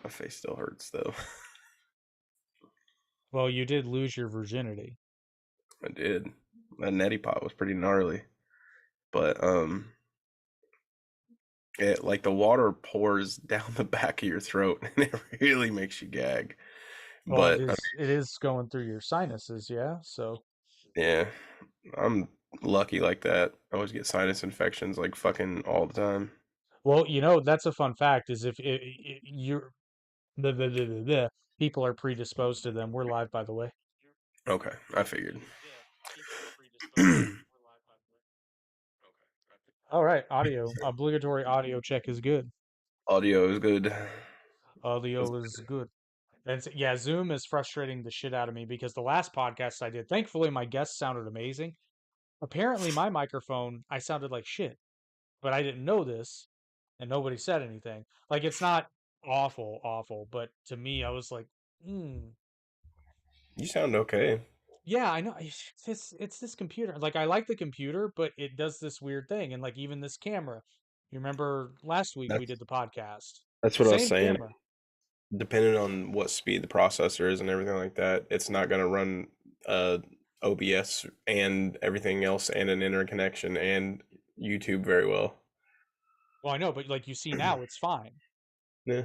My face still hurts though. Well, you did lose your virginity. I did. That neti pot was pretty gnarly, but it like the water pours down the back of your throat and it really makes you gag. Well, But it is going through your sinuses, yeah. So, yeah, I'm lucky like that. I always get sinus infections like fucking all the time. well, that's a fun fact is if you're the people are predisposed to them. We're live, by the way. Okay, I figured. All right, audio. Obligatory audio check is good. Audio is good. Audio is good. And yeah, Zoom is frustrating the shit out of me because the last podcast I did, thankfully my guest sounded amazing. Apparently my microphone, I sounded like shit, but I didn't know this and nobody said anything. Like it's not awful, but to me I was like, You sound okay. yeah, I know. It's this computer. Like I like the computer, but it does this weird thing. And like even this camera. You remember last week we That's did the podcast. that's what I was Same saying. camera. Depending on what speed the processor is and everything like that, it's not gonna run uh OBS and everything else and an interconnection and YouTube very well. Well, I know, but like you see now, it's fine. Yeah.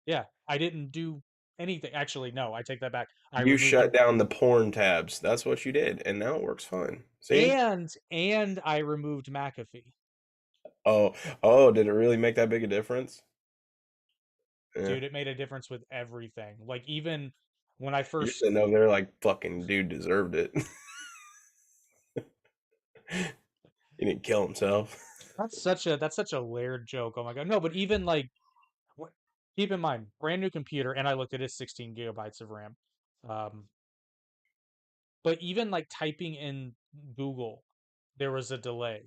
Yeah, I didn't do anything. Actually, no, I take that back. I You removed shut down the porn tabs. That's what you did, and now it works fine. See? and I removed McAfee. Oh, oh, did it really make that big a difference? Yeah. Dude, it made a difference with everything. Like even when I You're first sitting over there like fucking dude deserved it. He didn't kill himself. that's such a layered joke. Oh my God. No, but even like what, keep in mind, brand new computer, and I looked at it, 16 gigabytes of RAM. Um, but even like typing in Google, there was a delay.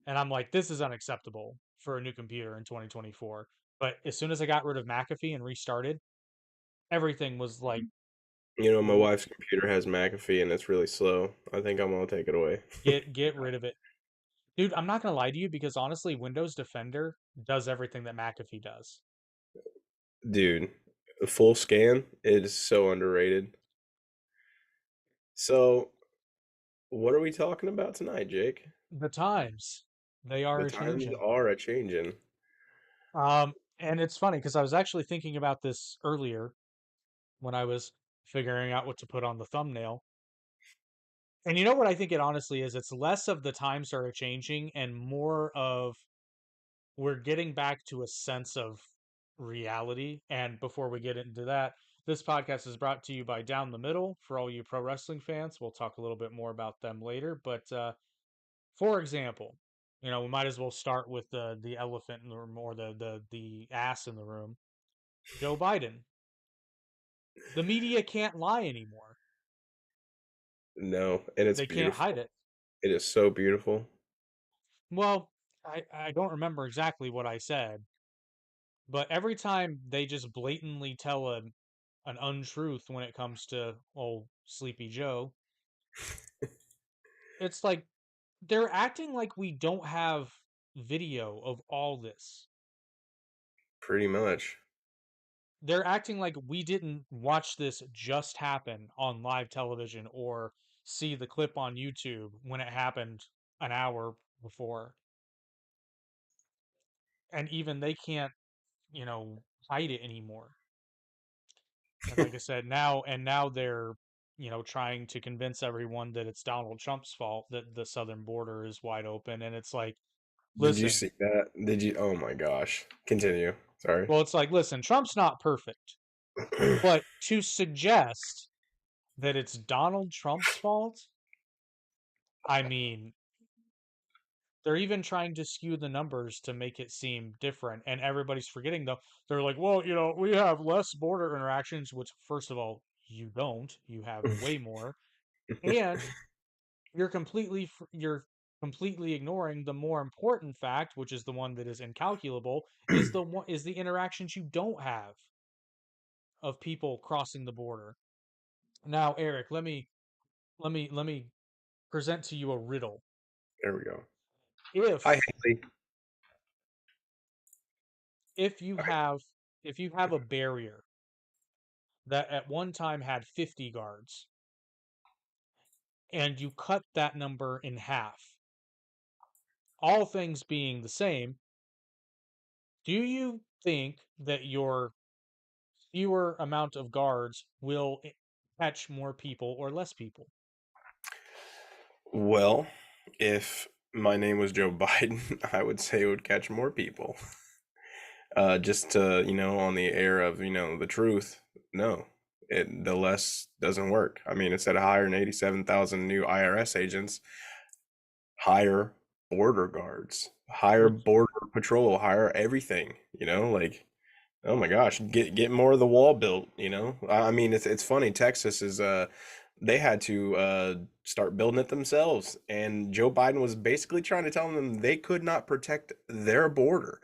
And I'm like, this is unacceptable for a new computer in 2024. But as soon as I got rid of McAfee and restarted, everything was like, You know, my r- wife's computer has McAfee and it's really slow. I think I'm gonna take it away. get rid of it. Dude, I'm not gonna lie to you because honestly, Windows Defender does everything that McAfee does. Dude, the full scan, it is so underrated. So, what are we talking about tonight, Jake? The times, they are The a times changing. are a changing. And it's funny because I was actually thinking about this earlier when I was figuring out what to put on the thumbnail. And you know what I think it honestly is? It's less of the times are a changing and more of we're getting back to a sense of reality. And before we get into that, this podcast is brought to you by Down the Middle for all you pro wrestling fans. We'll talk a little bit more about them later. But for example, we might as well start with the elephant in the room or the ass in the room. Joe Biden. The media can't lie anymore. No, and it's They can't hide beautiful. it. It is so beautiful. Well, I don't remember exactly what I said, but every time they just blatantly tell an untruth when it comes to old Sleepy Joe, it's like they're acting like we don't have video of all this. Pretty much. They're acting like we didn't watch this just happen on live television or see the clip on YouTube when it happened an hour before. And even they can't, you know, hide it anymore. And like I said, now they're, trying to convince everyone that it's Donald Trump's fault that the southern border is wide open. And it's like, Did you listen, see that? Did you? Oh my gosh. Continue. Sorry. well, it's like, listen, Trump's not perfect, but to suggest that it's Donald Trump's fault, I mean, they're even trying to skew the numbers to make it seem different. And everybody's forgetting, though. They're like, well, we have less border interactions, which, first of all, you don't. You have way more. And you're completely ignoring the more important fact, which is the one that is incalculable, is the interactions you don't have of people crossing the border. Now, Eric, let me present to you a riddle. There we go. Hi, If Haley. if you Hi. have if you have a barrier that at one time had 50 guards and you cut that number in half, all things being the same, do you think that your fewer amount of guards will catch more people or less people? Well, if my name was Joe Biden, I would say it would catch more people. Just to, on the air of, the truth, no. The less doesn't work. I mean, instead of hiring 87,000 new IRS agents, hire border guards, hire Which border patrol, hire everything, like oh my gosh, get more of the wall built. I mean, it's funny. Texas is they had to start building it themselves, and Joe Biden was basically trying to tell them they could not protect their border.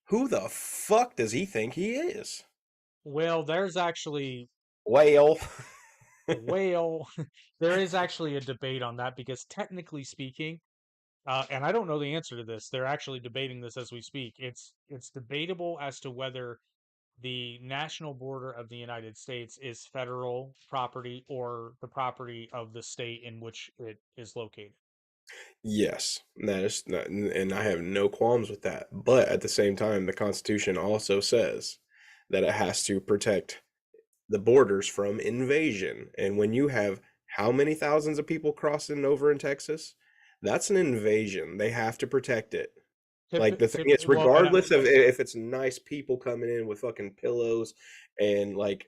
Who the fuck does he think he is? well, there's actually Whale. well, there is actually a debate on that because technically speaking, and I don't know the answer to this. They're actually debating this as we speak. It's debatable as to whether the national border of the United States is federal property or the property of the state in which it is located. Yes, that is not, and I have no qualms with that. But at the same time, the Constitution also says that it has to protect the borders from invasion. And when you have how many thousands of people crossing over in Texas, that's an invasion. They have to protect it. Like the thing is, Well, and regardless of if it's nice people coming in with fucking pillows and like,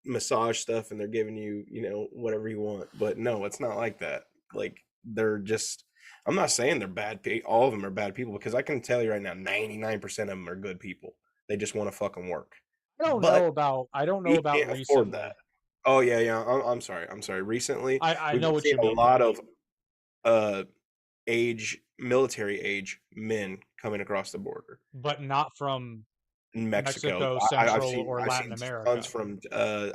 massage stuff and they're giving you, whatever you want. But no, it's not like that. Like they're just, I'm not saying they're bad people. All of them are bad people because I can tell you right now, 99% of them are good people. They just want to fucking work. But I don't know we about can't afford that. recently. Oh yeah, yeah. I'm sorry. I'm sorry. Recently, I we've know been what seeing you a mean. lot of uh military age men coming across the border But not from in Mexico. Mexico, I've Central, seen or I've Latin seen tons America. from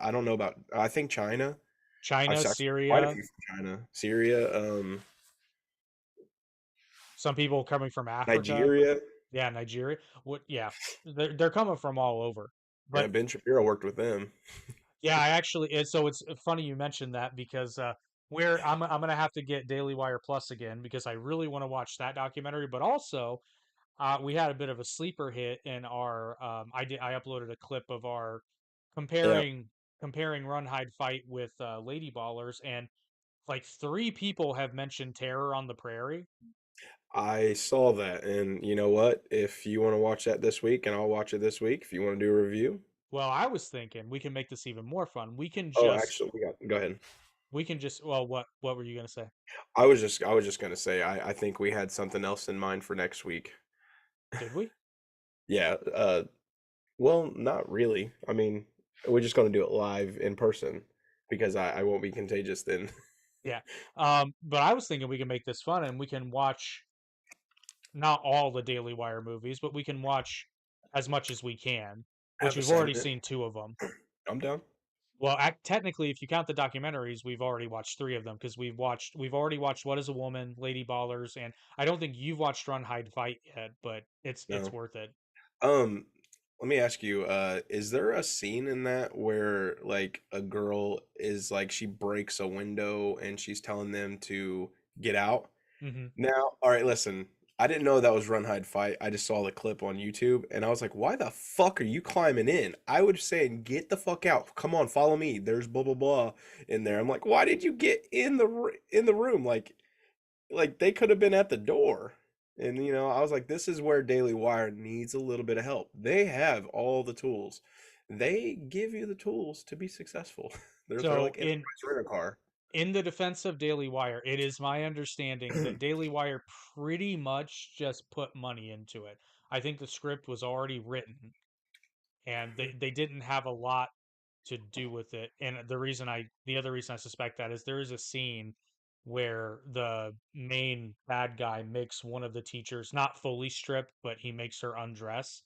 I don't know about I think China. China, I've seen quite a Syria, few from China, Syria, some people coming from Africa. Nigeria. Yeah, Nigeria. What? Yeah, they're coming from all over. Yeah, But Ben Shapiro worked with them. yeah, I actually. So it's funny you mentioned that because I'm gonna have to get Daily Wire Plus again because I really want to watch that documentary. But also, we had a bit of a sleeper hit in our. I uploaded a clip of our Yeah, comparing comparing Run Hide Fight with Lady Ballers, and like three people have mentioned Terror on the Prairie. I saw that, and you know what? If you want to watch that this week, and I'll watch it this week. If you want to do a review, Well, I was thinking we can make this even more fun. oh, actually, go ahead. We can just well, what were you gonna say? I was just gonna say I think we had something else in mind for next week. Did we? Yeah, well, not really. I mean, we're just gonna do it live in person because I won't be contagious then. Yeah. But I was thinking we can make this fun and we can watch not all the Daily Wire movies, but we can watch as much as we can, which Have a we've already segment. seen two of them. I'm down. Well, technically, if you count the documentaries, we've already watched three of them because we've already watched What Is a Woman, Lady Ballers, and I don't think you've watched Run Hide Fight yet, but it's No. worth it. Um, Let me ask you, is there a scene in that where like a girl is like she breaks a window and she's telling them to get out? Hmm. Now, all right, listen. I didn't know that was Run Hide Fight. I just saw the clip on YouTube and I was like, "Why the fuck are you climbing in?" I was saying, "Get the fuck out. Come on, follow me. There's blah blah blah in there." I'm like, "Why did you get in in the room? Like they could have been at the door." And I was like, "This is where Daily Wire needs a little bit of help. They have all the tools. They give you the tools to be successfur." They're So like enterprise rent a car. in the defense of Daily Wire, it is my understanding that Daily Wire pretty much just put money into it. I think the script was already written and they didn't have a lot to do with it. And the other reason I suspect that is there is a scene where the main bad guy makes one of the teachers not fully stripped, but he makes her undress.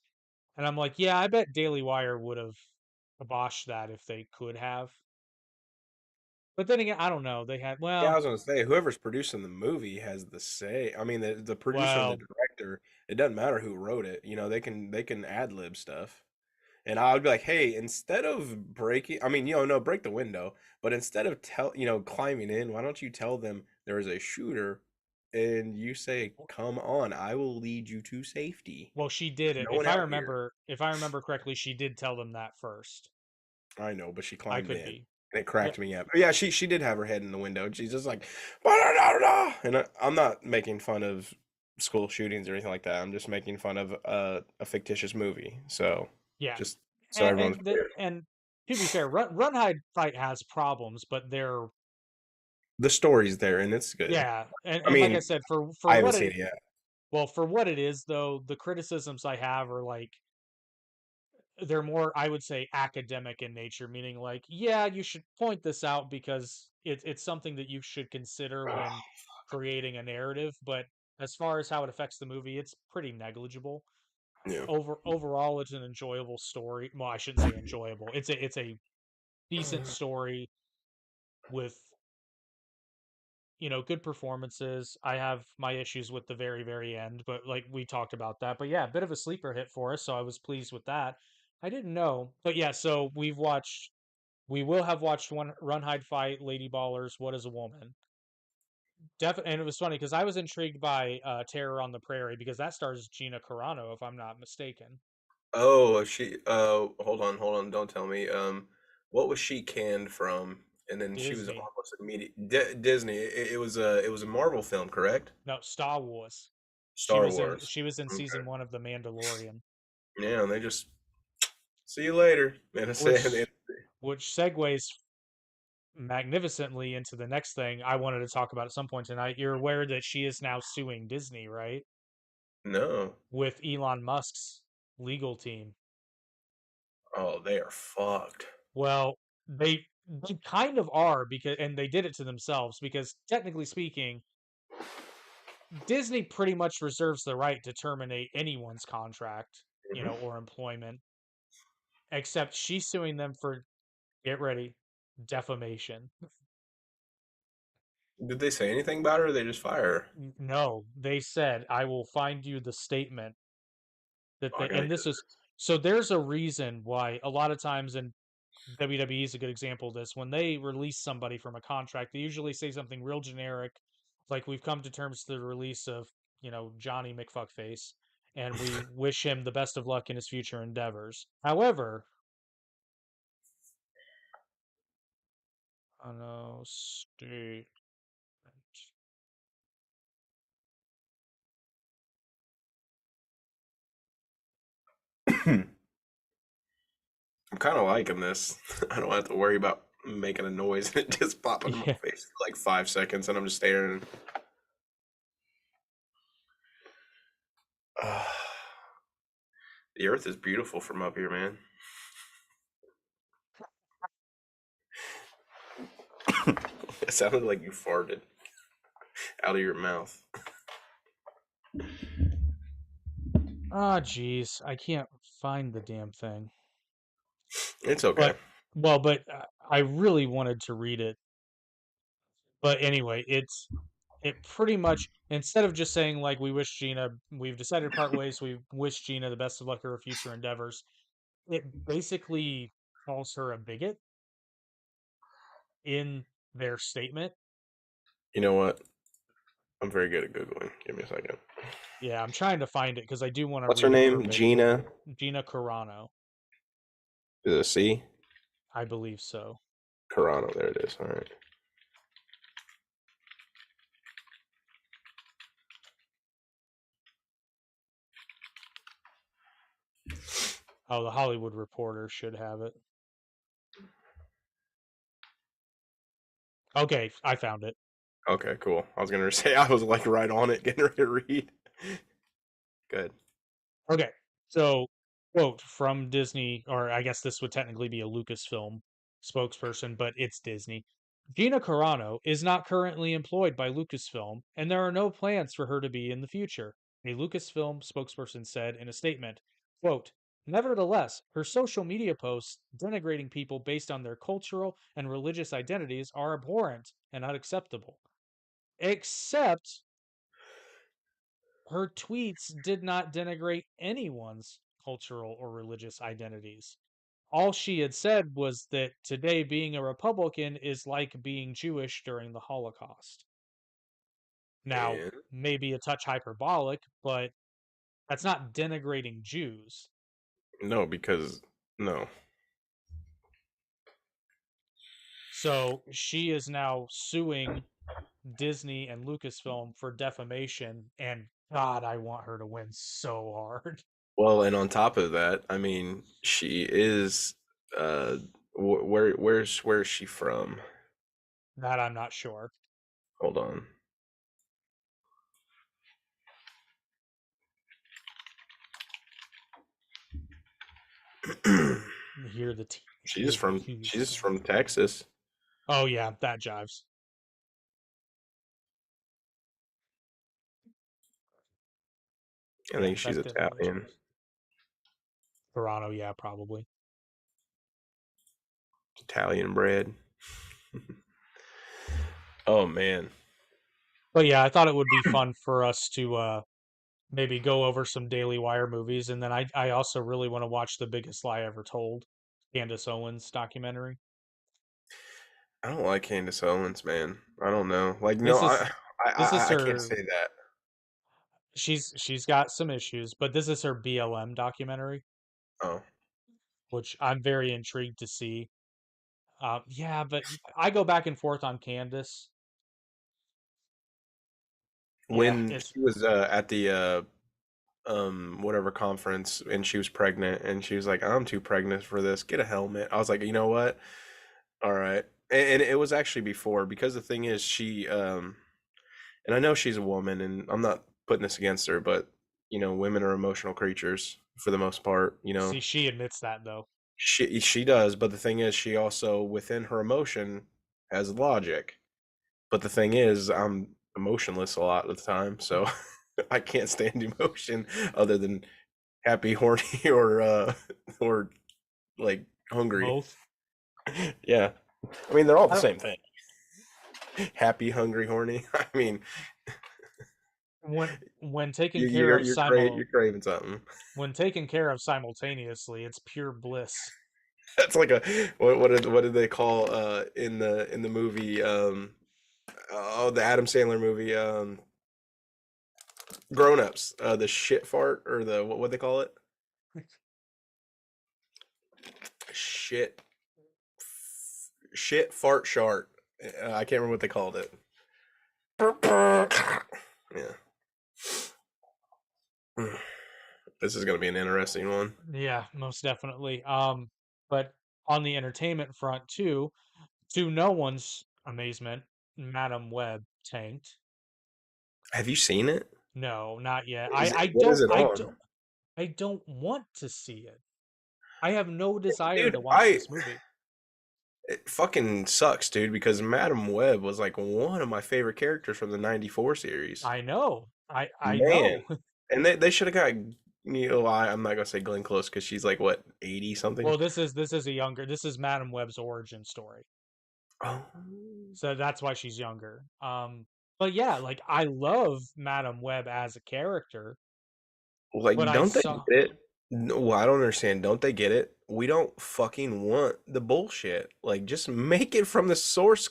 And I'm like, yeah, I bet Daily Wire would have kiboshed that if they could have. But then again, I don't know. They had Yeah, I was gonna say whoever's producing the movie has the say. I mean, the producer and the well, director. It doesn't matter who wrote it. They can ad lib stuff. And I would be like, hey, instead of breaking, I mean, no, break the window, but instead of climbing in, why don't you tell them there is a shooter, and you say, come on, I will lead you to safety. Well, she did There's it. no one out here. If I remember correctly, she did tell them that first. I know, but she I climbed could in. be. And it Yeah, cracked me up. But yeah, she did have her head in the window. She's just like, "Bah-da-da-da-da." And I'm not making fun of school shootings or anything like that. I'm just making fun of a fictitious movie. So yeah. just so everyone's clear. And to be fair, Run Hide Fight has problems, but they're The story's there and it's good. yeah. I And like I mean, said, for I haven't what seen it it yet. well, for what it is though, the criticisms I have are like they're more, I would say, academic in nature, meaning like, yeah, you should point this out because it's something that you should consider when creating a narrative. But as far as how it affects the movie, it's pretty negligible. Yeah. Overall, it's an enjoyable story. Well, I shouldn't say enjoyable. It's a decent story with good performances. I have my issues with the very end, but like we talked about that. But yeah, a bit of a sleeper hit for us, so I was pleased with that. I didn't know, but yeah. So we will have watched one Run Hide Fight, Lady Ballers, What Is a Woman. And it was funny because I was intrigued by Terror on the Prairie because that stars Gina Carano, if I'm not mistaken. Oh, hold on, don't tell me. What was she canned from? And then she was Disney, almost immediate Disney. It was a Marvel film, correct? no, Star Wars. Star Wars. She was in season Okay. 1 of The Mandalorian, Yeah, and they just see you later. And it's which segues magnificently into the next thing I wanted to talk about at some point tonight. You're aware that she is now suing Disney, right? no. With Elon Musk's legal team. Oh, they are fucked. Well, they kind of are because and they did it to themselves because technically speaking, Disney pretty much reserves the right to terminate anyone's contract, Mhm. or employment, except she's suing them for get ready, defamation. Did they say anything about her or they just fire her? No, they said I will find you the statement that Oh, I they gotta and hear this is this. so there's a reason why a lot of times in WWE is a good example of this. When they release somebody from a contract, they usually say something real generic, like we've come to terms with the release of, Johnny McFuckface, and we wish him the best of luck in his future endeavors. However, no statement. I'm kind of liking this. I don't have to worry about making a noise and it just popping in my Yeah, face for like 5 seconds and I'm just staring. The earth is beautiful from up here, man. It sounded like you farted out of your mouth. ah, geez, I can't find the damn thing. It's okay. But I really wanted to read it. But anyway, it pretty much instead of just saying like we've decided to part ways, we wish Gina the best of luck in her future endeavors, it basically calls her a bigot in their statement. You know what? I'm very good at Googling. Give me a second. Yeah, I'm trying to find it because I do want to What's her read it name? verbatim. Gina? Gina Carano, Is it a C? I believe so. Carano. There it is. All right. Oh, the Hollywood Reporter should have it. Okay, I found it. Okay, cool. I was gonna say I was like right on it, getting ready to read. Good. Okay, so quote from Disney, or I guess this would technically be a Lucasfilm spokesperson, but it's Disney. Gina Carano is not currently employed by Lucasfilm, and there are no plans for her to be in the future, a Lucasfilm spokesperson said in a statement. Quote, nevertheless, her social media posts denigrating people based on their cultural and religious identities are abhorrent and unacceptable. Except her tweets did not denigrate anyone's cultural or religious identities. All she had said was that today being a Republican is like being Jewish during the Holocaust. Now, And maybe a touch hyperbolic, but that's not denigrating Jews. no, because no. So she is now suing Disney and Lucasfilm for defamation, and God, I want her to win so hard. Well, and on top of that, I mean, she is uh where's she from? That I'm not sure. Hold on. Hear the She's hear the from tea she's song. from Texas. Oh yeah, that jives. I Yeah, think she's that definitely Italian. jives. Toronto, yeah, probably. Italian bread. Oh man. But yeah, I thought it would be fun for us to maybe go over some Daily Wire movies, and then I also really want to watch The Biggest Lie Ever Told, Candace Owens documentary. I don't like Candace Owens, man. I don't know. Like, no, This is this is I can't her. say that. She's got some issues, but this is her BLM documentary, Oh, which I'm very intrigued to see. Yeah, but I go back and forth on Candace. Yeah, when it's she was at the whatever conference and she was pregnant and she was like, I'm too pregnant for this. Get a helmet. I was like, you know what? All right. And it was actually before because the thing is she and I know she's a woman and I'm not putting this against her, but you know, women are emotional creatures for the most part, you know. see she admits that though. She does, but the thing is she also within her emotion has logic. But the thing is I'm emotionless a lot of the time, so I can't stand emotion other than happy, horny, or like hungry. Both. Yeah. I mean they're all the I don't, same thing. Happy, hungry, horny. I mean when taken care of you're craving something. when taken care of simultaneously, it's pure bliss. That's like a what did they call in the movie oh the Adam Sandler movie Grown Ups the shit fart or the what they call it shit shit fart shart I can't remember what they called it. Yeah. This is gonna be an interesting one. Yeah, most definitely. But on the entertainment front too, to no one's amazement, Madam Web tanked. Have you seen it? No, not yet. What is it on? I don't want to see it. I have no desire Dude, to watch this movie. it fucking sucks, dude, because Madam Web was like one of my favorite characters from the '94 series. I know. I Man, know. and they should have got I'm not gonna say Glenn Close because she's like what 80 something. Well, this is a younger. This is Madam Web's origin story. Oh, So that's why she's younger. But yeah, like I love Madam Web as a character, but like I don't they saw get it? No, well, I don't understand. Don't they get it? We don't fucking want the bullshit. Like just make it from the source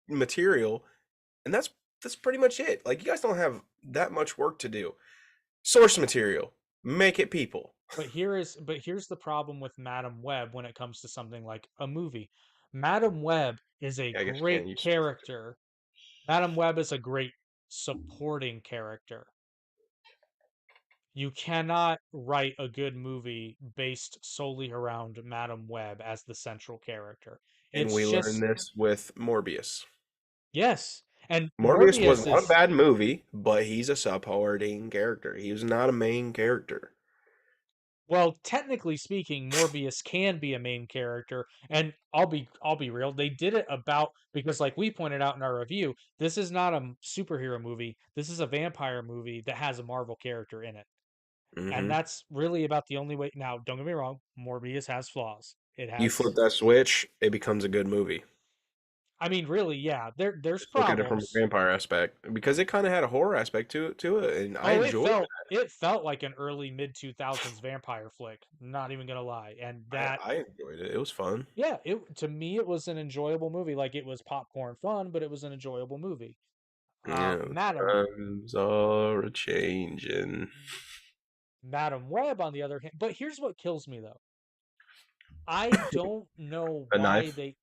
material, and that's pretty much it. Like you guys don't have that much work to do. Source material, make it people. but here's the problem with Madam Web when it comes to something like a movie. Madam Web is a Yeah, I guess you great can't use. character. Madam Web is a great supporting character. You cannot write a good movie based solely around Madam Web as the central character. And It's we learned just this with Morbius. yes. And Morbius was Morbius not a is bad movie, but he's a supporting character. He was not a main character. well, technically speaking, Morbius can be a main character, and I'll be real. They did it about because, like we pointed out in our review, this is not a superhero movie. This is a vampire movie that has a Marvel character in it, and Hmm. that's really about the only way. Now, don't get me wrong, Morbius has flaws. It You has flip that switch, it becomes a good movie. I mean, really, yeah. There's Just look at it from a problems. vampire aspect because it kind of had a horror aspect to it, and I Oh, enjoyed it. it felt like an early mid 2000s vampire flick, not even gonna lie. And that I enjoyed it. It was fun. yeah, it to me it was an enjoyable movie. Like it was popcorn fun, but it was an enjoyable movie. Yeah, Madam times are a changin'. Madam Web on the other hand, but here's what kills me though. I don't know A why knife. they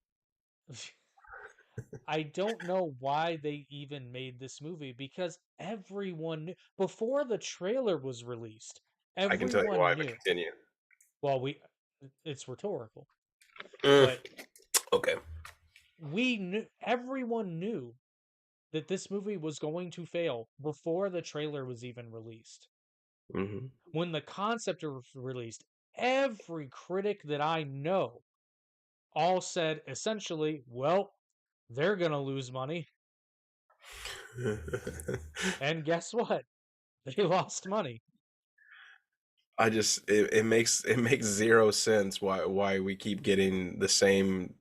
I don't know why they even made this movie because everyone knew before the trailer was released. I can tell you why, Everyone but knew. continue. Well, it's rhetorical, Mm, but okay. we knew everyone knew that this movie was going to fail before the trailer was even released. Hmm. When the concept was released, every critic that I know all said essentially, well, they're going to lose money. And guess what? They lost money. it makes zero sense why we keep getting the same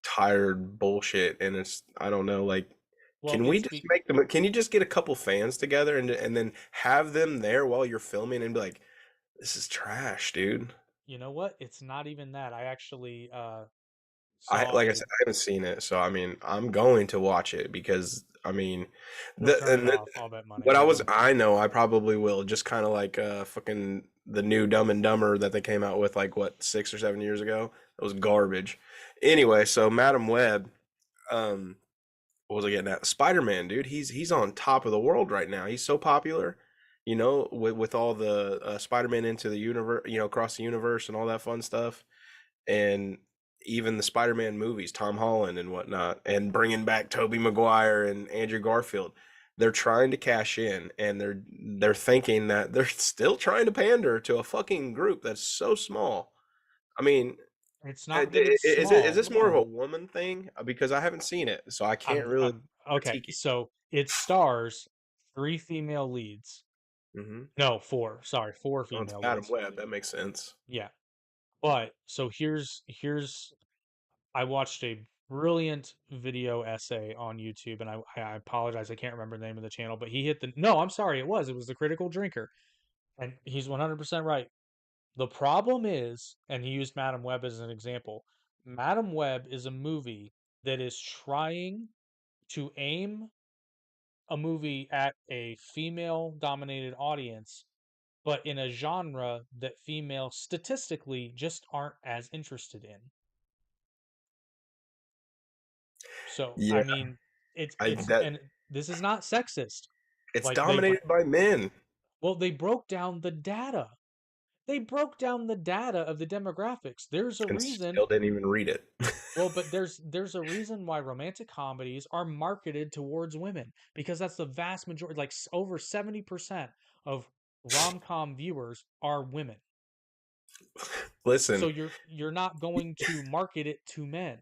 tired bullshit, and it's I don't know, like, Well, can you just get a couple fans together and then have them there while you're filming and be like, this is trash, dude. you know what? It's not even that. I actually I saw like I a said, I haven't seen it, so I mean, I'm going to watch it because I mean, you'll the turn it and the, off, I'll bet money. I know I probably will, just kind of like fucking the new Dumb and Dumber that they came out with like what 6 or 7 years ago. It was garbage. Anyway, so Madam Web, um, what was I getting at? Spider-Man, dude, he's on top of the world right now. He's so popular, with all the Spider-Man into the universe, across the universe and all that fun stuff, and even the Spider-Man movies, Tom Holland and whatnot, and bringing back Tobey Maguire and Andrew Garfield. They're trying to cash in, and they're thinking that they're still trying to pander to a fucking group that's so small. I mean, It's not that it's is small. this more of a woman thing? Because I haven't seen it, so I can't really I'm okay. critique it. So it stars three female leads. Hmm. No, four. Sorry, four Oh, it's female Madam leads. Web. That makes sense. Yeah. But so here's I watched a brilliant video essay on YouTube, and I apologize, I can't remember the name of the channel, but he hit the no, I'm sorry, it was the Critical Drinker, and he's 100% right. The problem is, and he used Madam Web as an example. Madam Web is a movie that is trying to aim a movie at a female-dominated audience, but in a genre that females statistically just aren't as interested in. So, Yeah, I mean, I that and this is not sexist. it's Like they, dominated by men. well, they broke down the data. They broke down the data of the demographics. There's a And reason. still didn't even read it. Well, but there's a reason why romantic comedies are marketed towards women because that's the vast majority. Like over 70% of rom-com viewers are women. So Listen, you're not going to market it to men.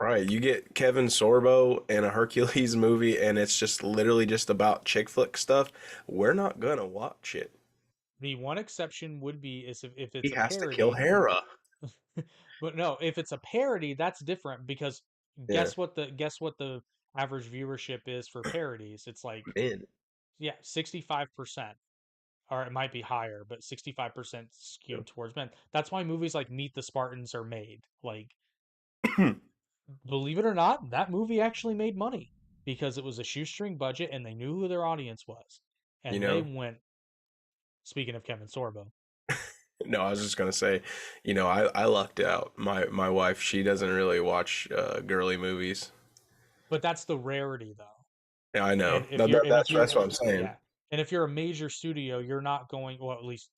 right, you get Kevin Sorbo in a Hercules movie and it's just literally just about chick flick stuff. We're not gonna watch it. The one exception would be is if He it's a has to kill parody. Hera. But no, if it's a parody, that's different because Yeah, guess what the average viewership is for parodies? It's like men. yeah, 65%. Or it might be higher, but 65% skewed towards men. That's why movies like Meet the Spartans are made. Like, believe it or not, that movie actually made money because it was a shoestring budget and they knew who their audience was. You And they know, went, speaking of Kevin Sorbo, no, I was just gonna say, I lucked out. My wife, she doesn't really watch girly movies. but that's the rarity though. Yeah, I know. And if you're and if That's you're what I'm saying. yeah, and if you're a major studio, you're not going well, at least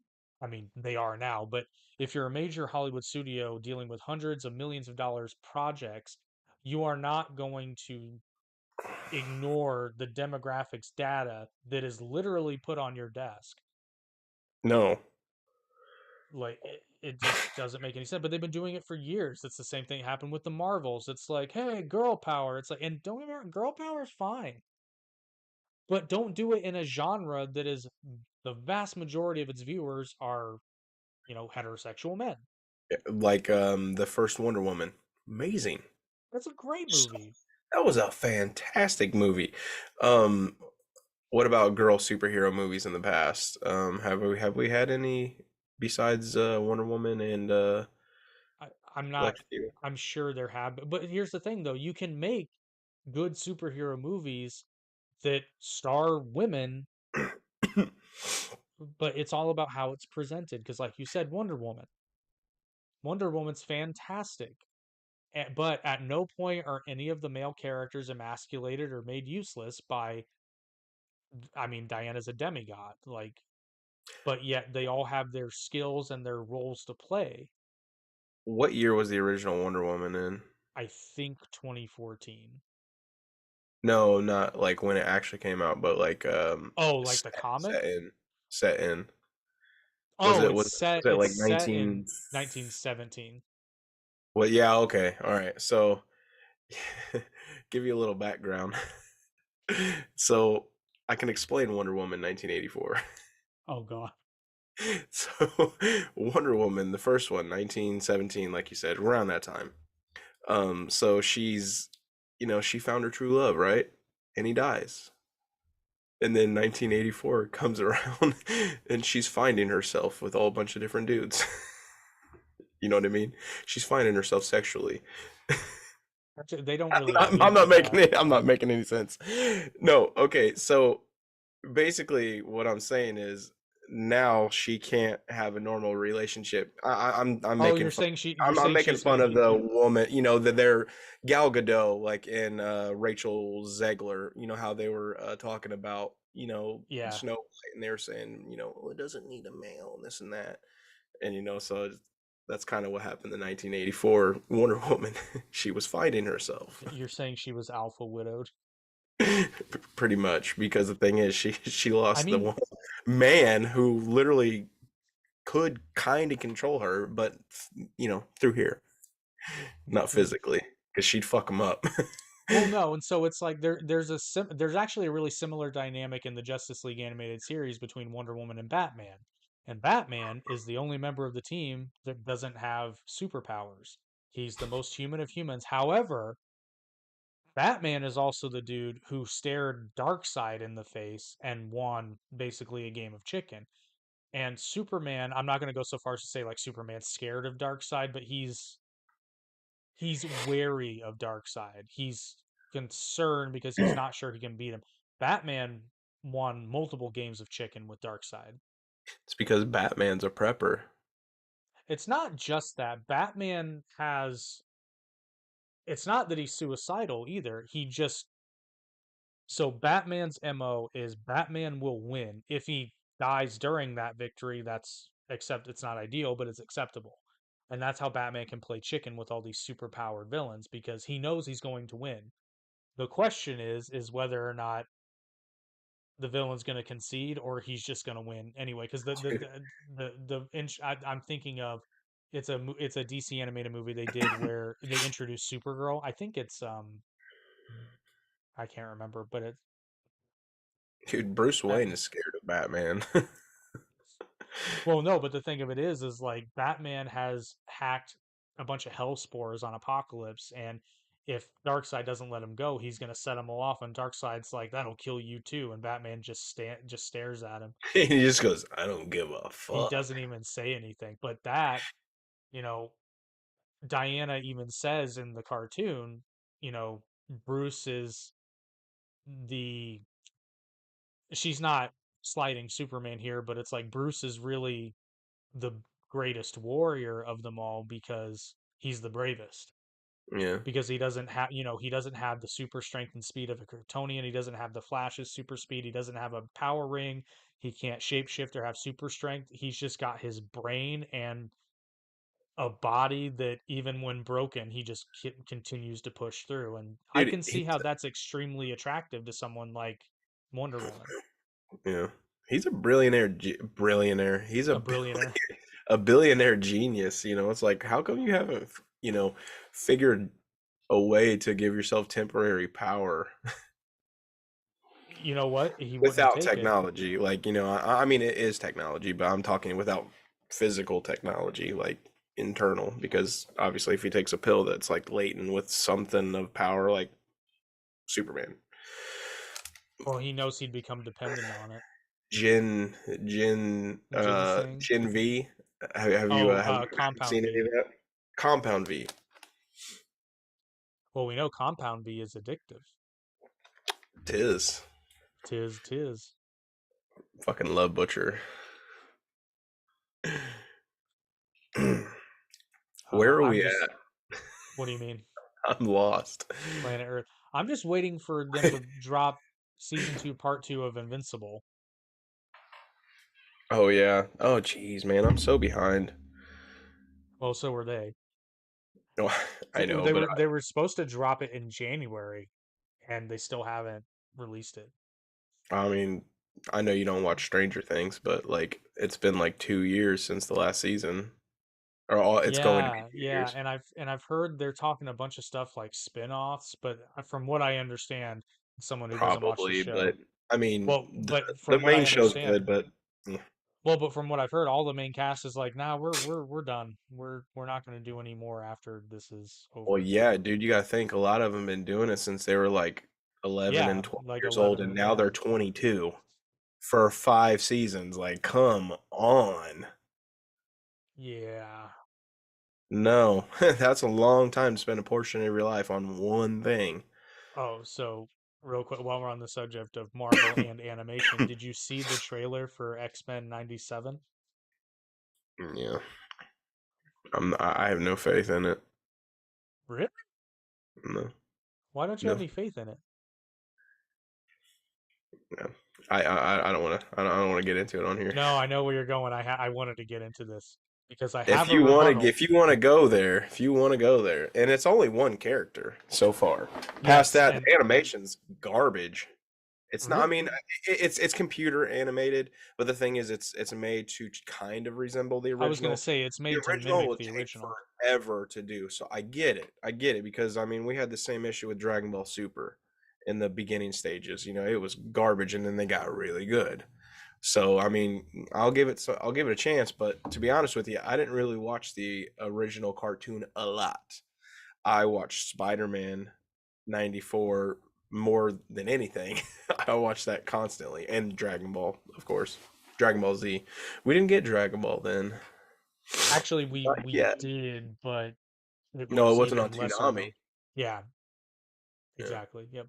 I mean, they are now, but if you're a major Hollywood studio dealing with hundreds of millions of dollars projects, you are not going to ignore the demographics data that is literally put on your desk. No. Like it just doesn't make any sense. But they've been doing it for years. It's the same thing happened with the Marvels. It's like, hey, girl power. It's like, and don't get me wrong, girl power is fine, but don't do it in a genre that is the vast majority of its viewers are, heterosexual men. Like the first Wonder Woman. Amazing. That's a great So, movie. That was a fantastic movie. Um, what about girl superhero movies in the past? Have we had any besides Wonder Woman and I, I'm not. Lex Luthor? I'm sure there have, but here's the thing, though. You can make good superhero movies that star women, but it's all about how it's presented. Because, like you said, Wonder Woman's fantastic. But at no point are any of the male characters emasculated or made useless by, I mean, Diana's a demigod, like, but yet they all have their skills and their roles to play. What year was the original Wonder Woman in? I think 2014. No, not like when it actually came out, but like Oh, like set, the comic? set in set in. Was Oh, it it's was set was it it's like set in 19? 1917. Well, yeah, okay. All right. So give you a little background. So I can explain Wonder Woman 1984. Oh god. So Wonder Woman, the first one, 1917, like you said, around that time. So she found her true love, right? And he dies. And then 1984 comes around and she's finding herself with all a bunch of different dudes. You know what I mean? She's finding herself sexually. Actually, they don't I'm really not, get I'm not into making that. it. I'm not making any sense. No. Okay. So basically, what I'm saying is now she can't have a normal relationship. I'm Oh, making fun. you're I'm saying making she's fun of the woman. That they're Gal Gadot, like in Rachel Zegler. You know how they were talking about yeah. Snow White, and they were saying well, it doesn't need a male and this and that, and that's kind of what happened in 1984 Wonder Woman. She was fighting herself. You're saying she was alpha widowed. Pretty much, because the thing is she I lost the mean, one man who literally could kind of control her, but through here, not physically, because she'd fuck him up. well, no, and so it's like there's actually a really similar dynamic in the Justice League animated series between Wonder Woman and Batman. And Batman is the only member of the team that doesn't have superpowers. He's the most human of humans. However, Batman is also the dude who stared Darkseid in the face and won basically a game of chicken. And Superman, I'm not going to go so far as to say like Superman's scared of Darkseid, but he's wary of Darkseid. He's concerned because he's not sure he can beat him. Batman won multiple games of chicken with Darkseid. It's because Batman's a prepper. It's not just that Batman has. It's not that he's suicidal either. He just so Batman's MO is Batman will win. If he dies during that victory, it's not ideal, but it's acceptable. And that's how Batman can play chicken with all these super powered villains because he knows he's going to win. The question is whether or not the villain's going to concede or he's just going to win anyway. Because I'm thinking of it's a DC animated movie they did where they introduced Supergirl. I think it's I can't remember, but it's Dude, Bruce that. Wayne is scared of Batman. Well, no, but the thing of it is like Batman has hacked a bunch of hell spores on Apocalypse, and if Darkseid doesn't let him go, he's gonna set him all off, and Darkseid's like, "That'll kill you too," and Batman just stares at him. He just goes, I don't give a He fuck. doesn't even say anything. But that, you know, Diana even says in the cartoon, you know, Bruce is the she's not slighting Superman here, but it's like Bruce is really the greatest warrior of them all because he's the bravest. Yeah. Because he doesn't have the super strength and speed of a Kryptonian. He doesn't have the Flash's super speed. He doesn't have a power ring. He can't shapeshift or have super strength. He's just got his brain and a body that even when broken, he just continues to push through. And I Dude, can see how that's extremely attractive to someone like Wonder Woman, yeah. He's a billionaire. He's a billionaire. a billionaire genius. It's like, how come you haven't, figured a way to give yourself temporary power You know what? He wouldn't without take it. technology? Like, I mean, it is technology, but I'm talking without physical technology, like internal, because obviously if he takes a pill that's like latent with something of power, like Superman. Well, he knows he'd become dependent on it. Ginseng. Gen V. Oh, Have you Compound seen any of V. that? Compound V. Well, we know Compound V is addictive. Tis. Tis. Fucking love Butcher. Where are I'm we just. at? What do you mean, I'm lost. Planet Earth? I'm just waiting for them to drop season two, part two of Invincible. Oh yeah. Oh jeez, man, I'm so behind. Well, so were they. Oh, I know, They but were they were supposed to drop it in January, and they still haven't released it. I mean, I know you don't watch Stranger Things, but like it's been like 2 years since the last season, or it's going to be Yeah, two yeah, years, and I've heard they're talking a bunch of stuff like spin-offs, but from what I understand, someone who doesn't watch the probably. show, But I mean, well, but the from what main I show's understand, good, but eh. but from what I've heard, all the main cast is like, nah, we're done. We're not going to do any more after this is Well, over. yeah, dude, you gotta think a lot of them been doing it since they were like 11 Yeah, and 12 like years old, 11 and or now yeah. they're 22 for 5 seasons. Like, come on. Yeah. No, that's a long time to spend a portion of your life on one thing. Oh, so real quick, while we're on the subject of Marvel and animation, did you see the trailer for X-Men 97? Yeah, I have no faith in it. Really? No, Why don't you have no, any faith in it? no. I don't want to. I don't want to get into it on here. No, I know where you're going. I wanted to get into this because I If have a you want to, rebuttal. if you want to go there, if you want to go there, and it's only one character so far. Past Yes, that, and the animation's garbage. It's not. I really, mean, it's computer animated, but the thing is, it's made to kind of resemble the I was gonna original. say it's The made to original mimic would the take original. forever to do. So I get it. I get it because I mean, we had the same issue with Dragon Ball Super in the beginning stages. You know, it was garbage, and then they got really good. So I mean, I'll give it a chance. But to be honest with you, I didn't really watch the original cartoon a lot. I watched Spider Man '94 more than anything. I watched that constantly, and Dragon Ball, of course. Dragon Ball Z. We didn't get Dragon Ball then. Actually, Not we yet. did, but it No, it was wasn't on even lesser Toonami. known. Yeah, Yeah. exactly. Yep.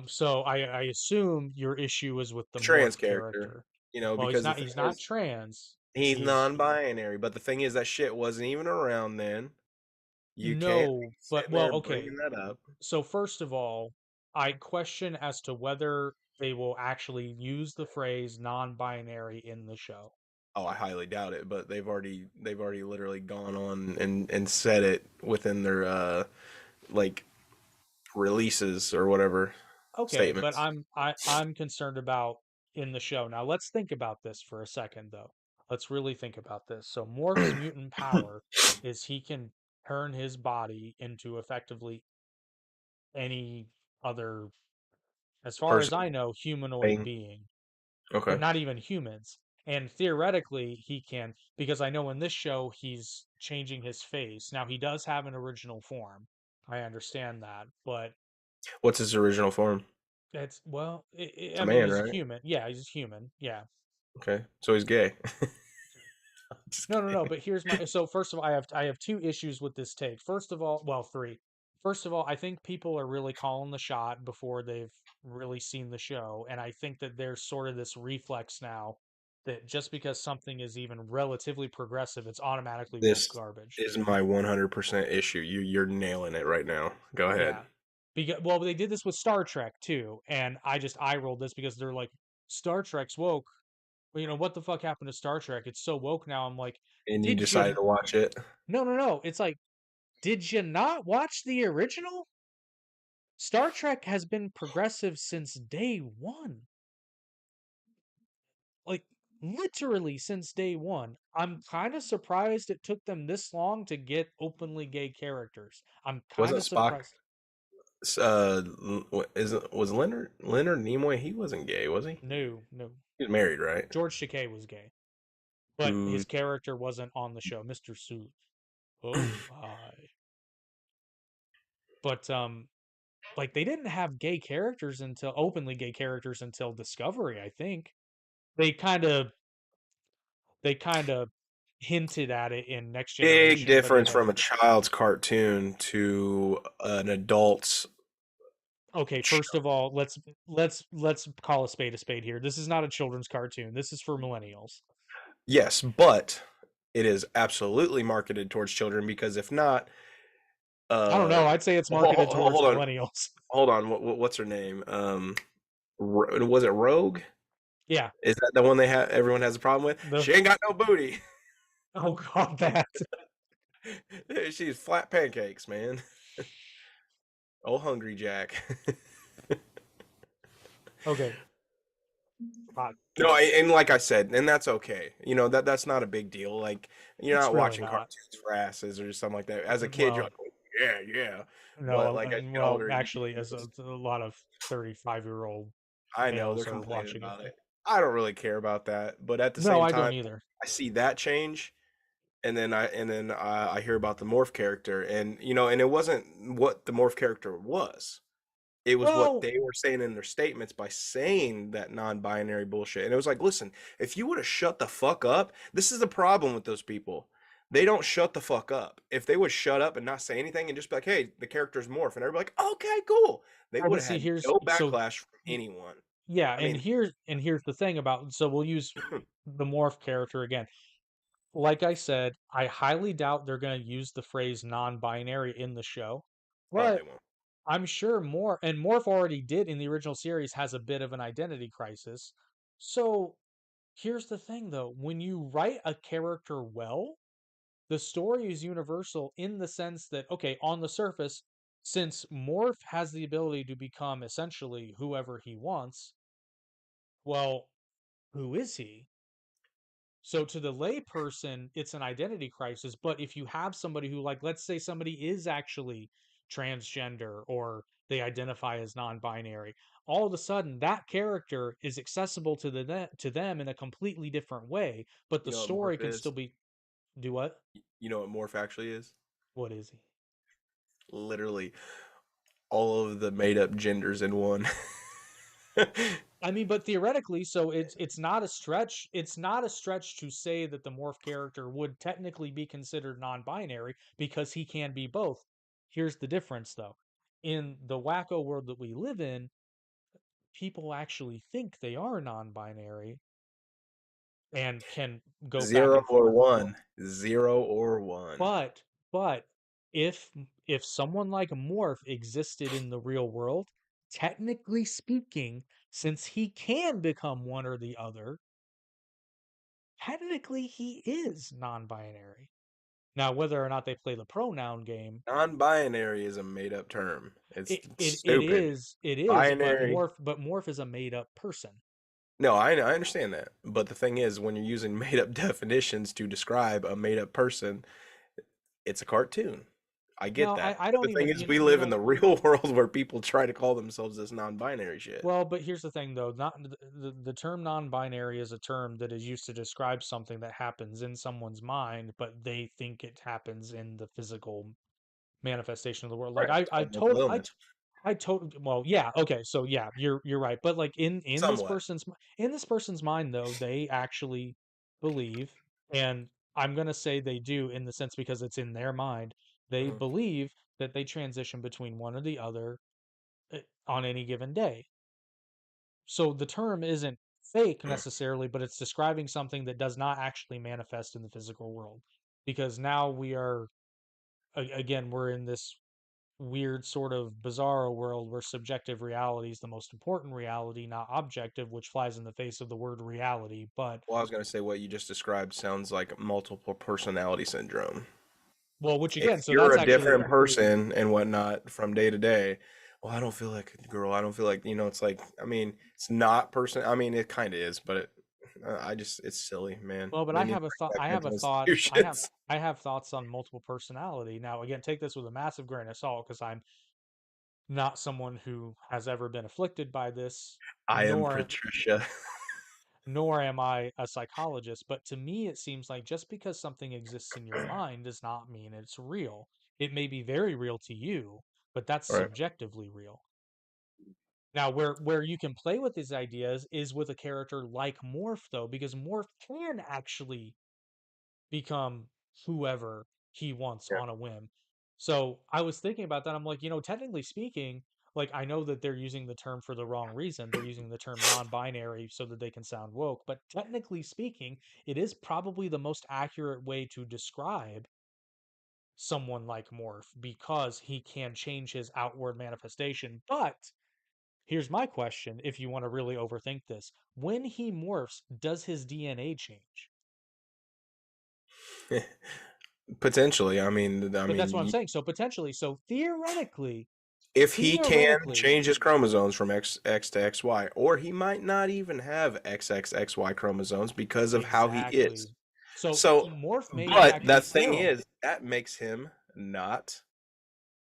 So I assume your issue is with the The trans Morph character, character. Well, because the thing he's not is, trans. he's He's non-binary, but the thing is that shit wasn't even around then. You can't be no, but sitting well, there okay. bringing that up. So first of all, I question as to whether they will actually use the phrase non-binary in the show. Oh, I highly doubt it, but they've already literally gone on and said it within their like releases or whatever Okay, but statements. I'm concerned about in the show. Now let's think about this for a second though. Let's really think about this. So Morph's mutant power is he can turn his body into effectively any other, as far as Person I know, humanoid thing. being, but Okay. not even humans. And theoretically, he can, because I know in this show he's changing his face. Now he does have an original form. I understand that, but What's his original form? it's well, It's I a mean, man, he's right? human. Yeah, he's human. Yeah. Okay. So he's gay. Just No, no, no. kidding. But here's my. So first of all, I have two issues with this take. First of all, well, three. First of all, I think people are really calling the shot before they've really seen the show, and I think that there's sort of this reflex now that just because something is even relatively progressive, it's automatically woke This garbage. is my 100% issue. You're nailing it right now. Go ahead. Yeah. Because well, they did this with Star Trek too, and I just eye rolled this because they're like, Star Trek's woke. Well, what the fuck happened to Star Trek? It's so woke now. I'm like, And you did you? decided to watch it. No, no, no. It's like, did you not watch the original? Star Trek has been progressive since day one. Like, literally since day one. I'm kind of surprised it took them this long to get openly gay characters. I'm kind Wasn't of Spock surprised. was Leonard Nimoy, he wasn't gay, was he? No, no. He was married, right? George Takei was gay, but Who his character wasn't on the show, Mr. Sooth. Oh my. But like they didn't have gay characters until openly gay characters until Discovery, I think. They kind of they kind of hinted at it in Next Big Generation, but they difference from never. a child's cartoon to an adult's Okay, first show. of all, let's call a spade here. This is not a children's cartoon. This is for millennials. Yes, but it is absolutely marketed towards children because if not, I don't uh, know. I'd say it's marketed towards hold on, millennials. hold on. What's her name? Was it Rogue? Yeah. Is that the one they have? Everyone has a problem with. The She ain't got no booty. oh god, that. She's flat pancakes, man. Oh, hungry Jack. Okay. Uh, No, and like I said, and that's okay. That's not a big deal. Like you're it's not really watching not. cartoons for asses or something like that. As a kid, you're Well, like, oh, yeah, yeah. But no, like as you get well, older, you actually, as a lot of 35-year-old I know they're males are complaining watching it. about it. I don't really care about that, but at the No, same I don't time, either. I see that change, and then I hear about the morph character, and it wasn't what the morph character was. It was what Well, they were saying in their statements by saying that non-binary bullshit. And it was like, listen, if you would have shut the fuck up, this is the problem with those people. They don't shut the fuck up. If they would shut up and not say anything and just be like, hey, the character's morph, and everybody like, okay, cool. They would but have see, had here's no so backlash from anyone. yeah, I mean, and here's the thing about so we'll use the morph character again. Like I said, I highly doubt they're going to use the phrase non-binary in the show, oh, they but won't. I'm sure Morph already did in the original series has a bit of an identity crisis. So here's the thing though, when you write a character well, the story is universal in the sense that, okay, on the surface, since Morph has the ability to become essentially whoever he wants, well, who is he? So to the layperson, it's an identity crisis. But if you have somebody who, like, let's say somebody is actually transgender or they identify as non-binary, all of a sudden that character is accessible to them in a completely different way. But You the know what story morph can still is? be do what? You know what morph actually is? What is he? Literally all of the made up genders in one. I mean, but theoretically, so it's not a stretch. It's not a stretch to say that the morph character would technically be considered non-binary because he can be both. Here's the difference, though. In the wacko world that we live in, people actually think they are non-binary and can go back Zero and or forth. one. Zero or one. But but if if someone like Morph existed in the real world, technically speaking, since he can become one or the other, technically he is non-binary. Now, whether or not they play the pronoun game, Non-binary is a made-up term. It's it stupid. is but Binary. Morph is a made up person. No, I understand that. But the thing is, when you're using made-up definitions to describe a made-up person, it's a cartoon. I get No, that. I But the don't thing even is, we you live in know the real world where people try to call themselves this non-binary shit. well, but here's the thing though, not the term non-binary is a term that is used to describe something that happens in someone's mind, but they think it happens in the physical manifestation of the world. Like Right. It's called mental illness. I totally well, yeah, okay, so yeah, you're right. But like Somewhat. in this person's mind though, they actually believe, and I'm gonna say they do in the sense because it's in their mind, they Mhm. believe that they transition between one or the other on any given day. So the term isn't fake necessarily, but it's describing something that does not actually manifest in the physical world. Because now we are again, we're in this weird sort of bizarro world where subjective reality is the most important reality, not objective, which flies in the face of the word reality. But Well, I was going to say what you just described sounds like multiple personality syndrome. well, which If again, so you're that's a different actually person and whatnot from day to day, well, I don't feel like a girl. I don't feel like, it's like, I mean, it's not person. I mean, it kind of is, but it's silly, man. well, but They I need to have a thought. bring back I have a mental thought. institutions. I have thoughts on multiple personality. Now, again, take this with a massive grain of salt because I'm not someone who has ever been afflicted by this, I am nor Patricia. nor am I a psychologist, but to me, it seems like just because something exists in your mind does not mean it's real. It may be very real to you, but that's Right. subjectively real. Now, where you can play with these ideas is with a character like Morph, though, because Morph can actually become whoever he wants Yeah. on a whim. So I was thinking about that. I'm like, technically speaking, like I know that they're using the term for the wrong reason. They're using the term non-binary so that they can sound woke, but technically speaking, it is probably the most accurate way to describe someone like Morph because he can change his outward manifestation. But here's my question if you want to really overthink this. When he morphs, does his DNA change? Potentially. I But that's mean, what I'm saying. So potentially, so if he can theoretically, change his chromosomes from XX to XY, or he might not even have XXXY chromosomes because of how he is. exactly. So So, Morph may in but fact be that thing sterile. is, that makes him not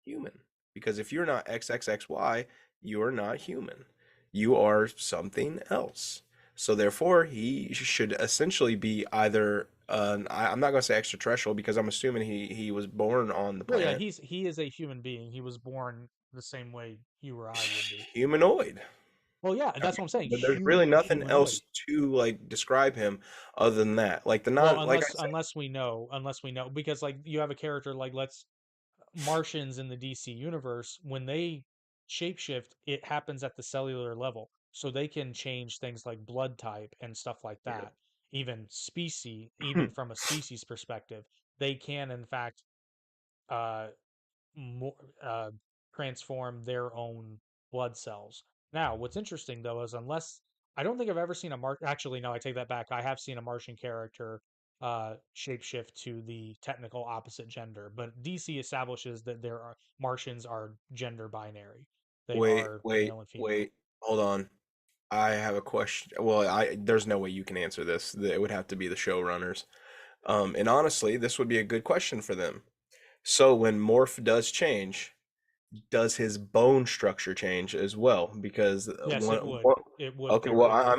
human. Because if you're not XXXY, you are not human. You are something else. So therefore, he should essentially be either I'm not going to say extraterrestrial because I'm assuming he was born on the Well, yeah, planet. he is a human being. He was born the same way you or I would be. Humanoid. Well, yeah, I that's what I'm saying. but there's really nothing Humanoid. else to like describe him other than that. Like the Well, non, like I said, unless we know, because like you have a character like let's Martians in the DC universe, when they shapeshift, it happens at the cellular level. So they can change things like blood type and stuff like that. Even species, even from a species perspective, they can in fact uh, more, uh, transform their own blood cells. Now, what's interesting though is unless I don't think I've ever seen a actually no, I take that back. I have seen a Martian character shapeshift to the technical opposite gender, but DC establishes that there are Martians are gender binary. They wait, are wait, male and female. wait, hold on. I have a question. Well, I there's no way you can answer this. It would have to be the showrunners. And honestly, this would be a good question for them. So when Morph does change, does his bone structure change as well? Because Yes, one, it would. one It would okay, well, theoretically.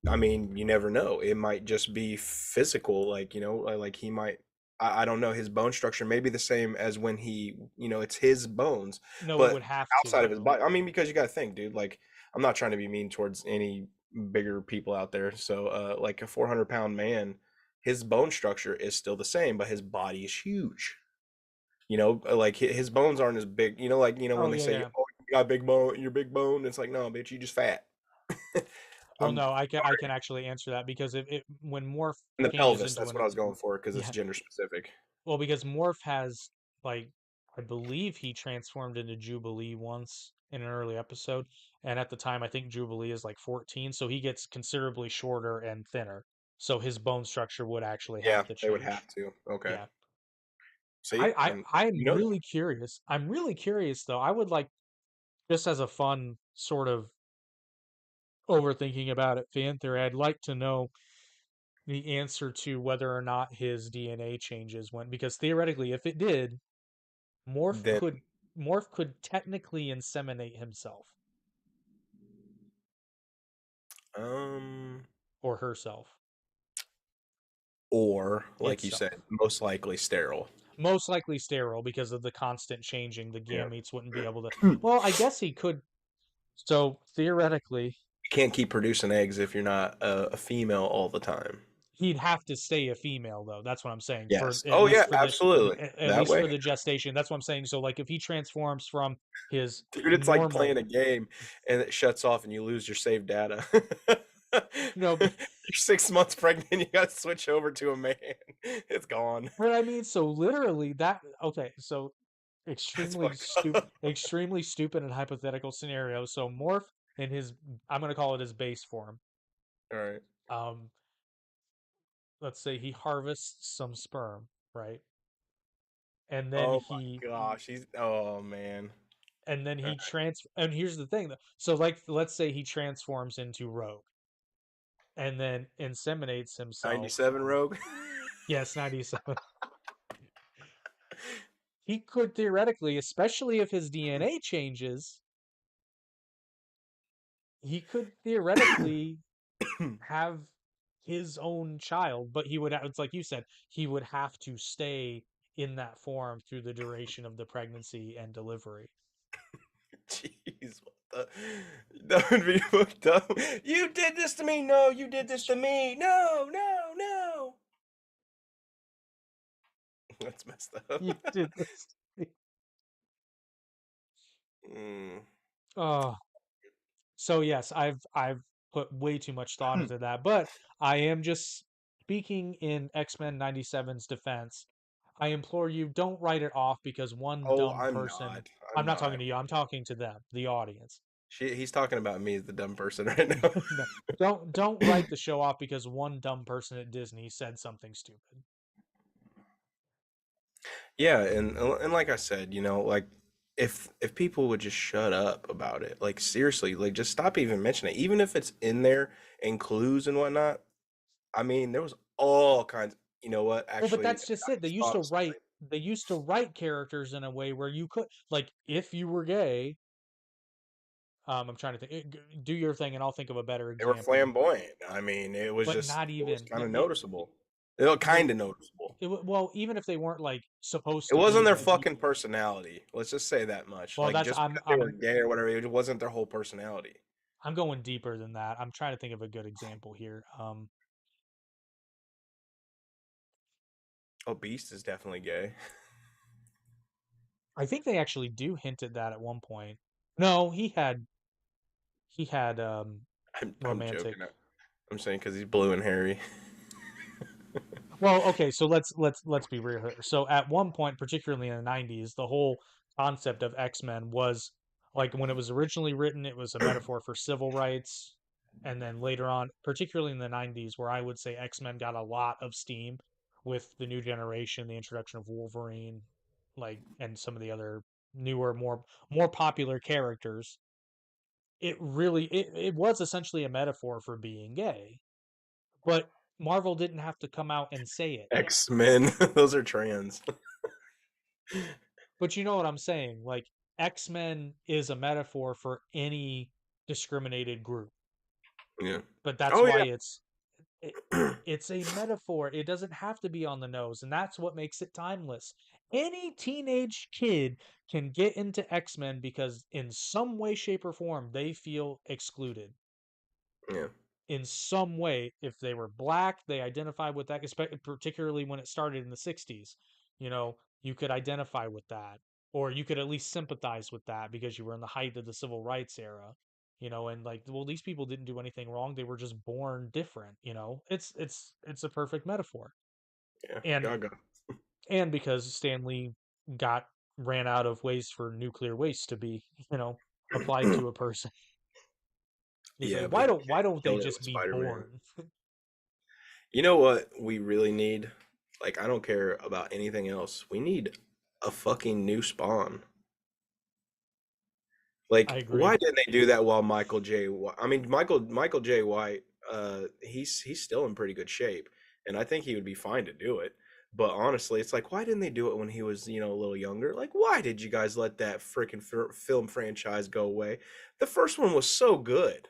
I mean, you never know. It might just be physical, like like he might. I don't know. His bone structure may be the same as when it's his bones, No, it but would have to outside of his though. body. I mean, because you got to think, dude. Like, I'm not trying to be mean towards any bigger people out there. So, like a 400-pound man, his bone structure is still the same, but his body is huge. Like his bones aren't as big. When Oh they yeah, say, yeah. "Oh, you got big bone, you're big bone," it's like, no, bitch, you just fat. Well, I'm no, I can actually answer that because it when Morph in the changes pelvis. into That's an what I was going for because it's yeah, gender specific. well, because Morph has like I believe he transformed into Jubilee once in an early episode, and at the time I think Jubilee is like 14, so he gets considerably shorter and thinner. So his bone structure would actually Yeah, have to they would change. have to. Okay. Yeah. See, and I'm you know really curious. I'm really curious though. I would like just as a fun sort of overthinking about it fan theory, I'd like to know the answer to whether or not his DNA changes when because theoretically if it did, Morph then could Morph could technically inseminate himself um or herself or like you said, itself. most likely sterile. Most likely sterile because of the constant changing. The Yeah. gametes wouldn't be able to. You Well, I guess he could. So theoretically, can't keep producing eggs if you're not a female all the time. he'd have to stay a female though. That's what I'm saying. For Yes. at Oh yeah, least for the absolutely. at That least for way. the gestation. That's what I'm saying. So like if he transforms from his Dude, it's like normal playing a game and it shuts off and you lose your saved data. no, You're 6 months pregnant, you gotta switch over to a man. It's gone. but I mean, so literally that okay, so That's fucked up. extremely stupid and hypothetical scenario. So Morph in his I'm gonna call it his base form. All right. Um, let's say he harvests some sperm, right? And then Oh my gosh. Oh man. All right. and here's the thing though. So like let's say he transforms into Rogue and then inseminates himself. 97 Rogue. Yes, 97. He could theoretically, especially if his DNA changes, he could theoretically have his own child, but it's like you said, he would have to stay in that form through the duration of the pregnancy and delivery. Jeez, what the? That would be fucked up. You did this to me. No, you did this to me. No, no, no. That's messed up. You did this. Mm. Oh, so yes, I've put way too much thought into that, but I am just speaking in X-Men 97's defense. I implore you, don't write it off because one Oh, dumb I'm person. not. I'm I'm not talking not. to you. I'm talking to them, the audience. He's talking about me as the dumb person right now. No, don't write the show off because one dumb person at Disney said something stupid. Yeah, and like I said, like if people would just shut up about it, like seriously, like just stop even mentioning it, even if it's in there in clues and whatnot. I mean, there was all kinds. You know what? Well, but Actually, that's just I it. just thought of something. They used to write characters in a way where you could like if you were gay. I'm trying to think. Do your thing, and I'll think of a better They were example. flamboyant. I mean, it was But just not it was even. kind of noticeable. It was Well, kind of noticeable. well, even if they weren't like It supposed to wasn't be their like. fucking personality. Let's just say that much. Well, Like that's just because they were gay or whatever, it wasn't their whole personality. I'm going deeper than that. I'm trying to think of a good example here. Oh, Beast is definitely gay. I think they actually do hint at that at one point. No, he had I'm romantic. joking. I'm saying because he's blue and hairy. Well, okay, so let's be real here. So at one point, particularly in the 90s, the whole concept of X-Men was like when it was originally written, it was a metaphor for civil rights. And then later on, particularly in the 90s, where I would say X-Men got a lot of steam with the new generation, the introduction of Wolverine, like and some of the other newer, more popular characters, it was essentially a metaphor for being gay. But Marvel didn't have to come out and say it. X-Men, those are trans. But you know what I'm saying? Like X-Men is a metaphor for any discriminated group. Yeah. But that's Oh why yeah. it, it's a metaphor. It doesn't have to be on the nose, and that's what makes it timeless. Any teenage kid can get into X-Men because in some way shape or form they feel excluded. Yeah. In some way. If they were black, they identify with that, particularly when it started in the 60s. You could identify with that, or you could at least sympathize with that because you were in the height of the civil rights era. And like, well, these people didn't do anything wrong. They were just born different. It's a perfect metaphor. Yeah. And Gaga. because Stanley got ran out of ways for nuclear waste to be, applied to a person. He's like, Yeah, but he why don't they killed it with just be Spider-Man. born? You know what we really need? Like, I don't care about anything else. We need a fucking new Spawn. I Like, agree. why didn't they do that while Michael J. I mean, Michael J. White, he's still in pretty good shape, and I think he would be fine to do it. But honestly, it's like, why didn't they do it when he was, a little younger? Like, why did you guys let that freaking film franchise go away? The first one was so good.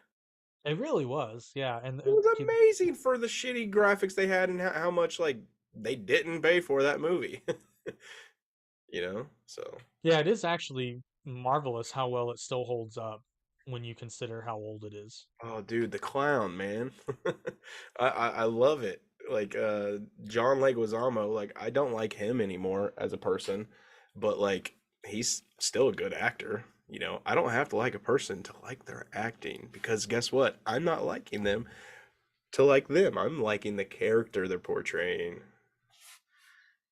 It really was, yeah. And It was amazing for the shitty graphics they had and how much like they didn't pay for that movie. So yeah, it is actually marvelous how well it still holds up when you consider how old it is. oh dude, the clown, man. I love it. Like John Leguizamo, like I don't like him anymore as a person, but like he's still a good actor. I don't have to like a person to like their acting because guess what? I'm not liking them to like them. I'm liking the character they're portraying.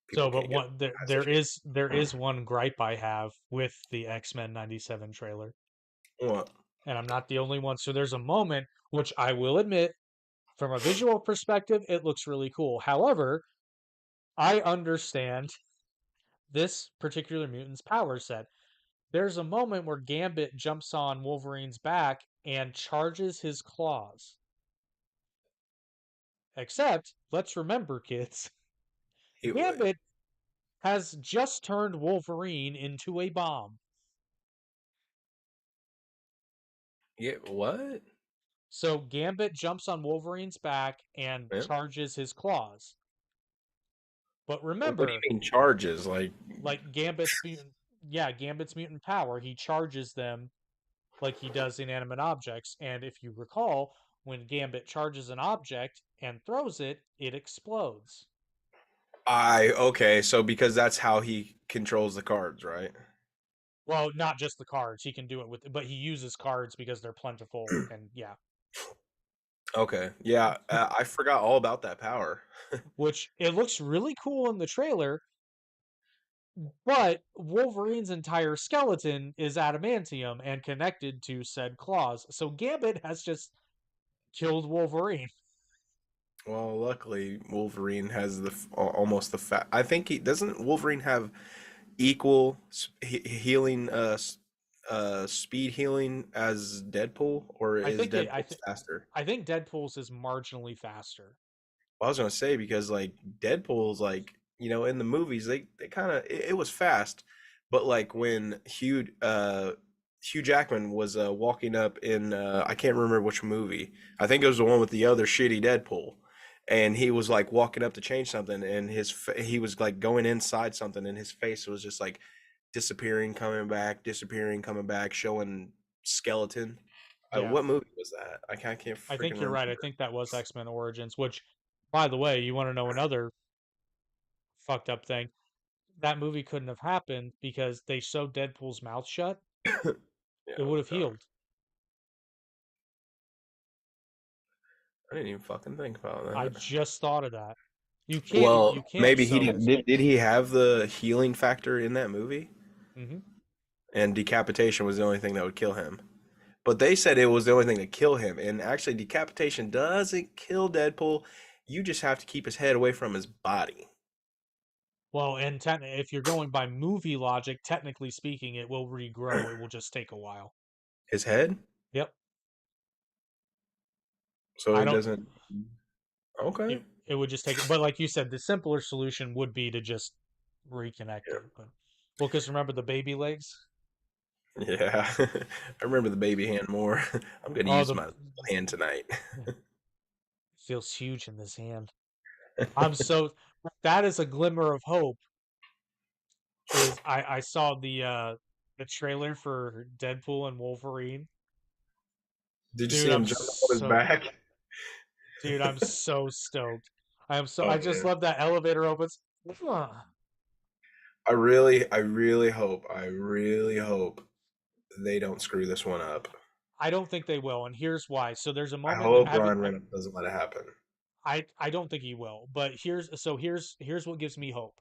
People So, but can't get one there past that there shit. is one gripe I have with the X-Men 97 trailer, What? and I'm not the only one. So there's a moment which I will admit, from a visual perspective, it looks really cool. However, I understand this particular mutant's power set. There's a moment where Gambit jumps on Wolverine's back and charges his claws. Except, let's remember, kids, He, Gambit has just turned Wolverine into a bomb. yeah, what? So Gambit jumps on Wolverine's back and Yeah. charges his claws. But What do remember, you mean charges? Like, like Gambit's yeah, Gambit's mutant power. He charges them like he does inanimate objects. And if you recall, when Gambit charges an object and throws it, it explodes. I okay, so because that's how he controls the cards, right? Well, not just the cards. He can do it with, but he uses cards because they're plentiful. And yeah, Okay, yeah, I forgot all about that power. which it looks really cool in the trailer. But Wolverine's entire skeleton is adamantium and connected to said claws. So Gambit has just killed Wolverine. Well, luckily Wolverine has almost the fat. I think he doesn't. Wolverine have equal healing, speed healing as Deadpool, or I is think it. Deadpool faster? I think Deadpool's is marginally faster. Well, I was gonna say because like Deadpool's like in the movies they kind of it was fast, but like when Hugh Jackman was walking up in I can't remember which movie. I think it was the one with the other shitty Deadpool, and he was like walking up to change something, and he was like going inside something, and his face was just like disappearing, coming back, showing skeleton. Yeah, What movie was that? I can't I freaking think you're right. I remember. think that was X-Men Origins, which, by the way, you want to know another fucked up thing? That movie couldn't have happened because they sewed Deadpool's mouth shut. Yeah, It it would was have dumb. healed. I didn't even fucking think about I that. just thought of that. You Well, can't maybe he sew. didn't. Did he have the healing factor in that movie? Hmm. And decapitation was the only thing that would kill him. But they said it was the only thing to kill him. And actually, decapitation doesn't kill Deadpool. You just have to keep his head away from his body. Well, and if you're going by movie logic, technically speaking, it will regrow. It will just take a while. His head? Yep. So I he don't. doesn't. Okay. It would just take it. But like you said, the simpler solution would be to just reconnect it. But well, because remember the baby legs? Yeah. I remember the baby hand more. I'm going to Oh, use the my hand tonight. feels huge in this hand. I'm so that is a glimmer of hope. Is I saw the trailer for Deadpool and Wolverine. Did you Dude, see I'm him jump on his so back? dude, I'm so stoked. I Oh, just man. love that elevator opens. I really hope they don't screw this one up. I don't think they will, and here's why. So there's a I moment. hope Have you? Ryan Reynolds doesn't let it happen. I don't think he will, but here's what gives me hope.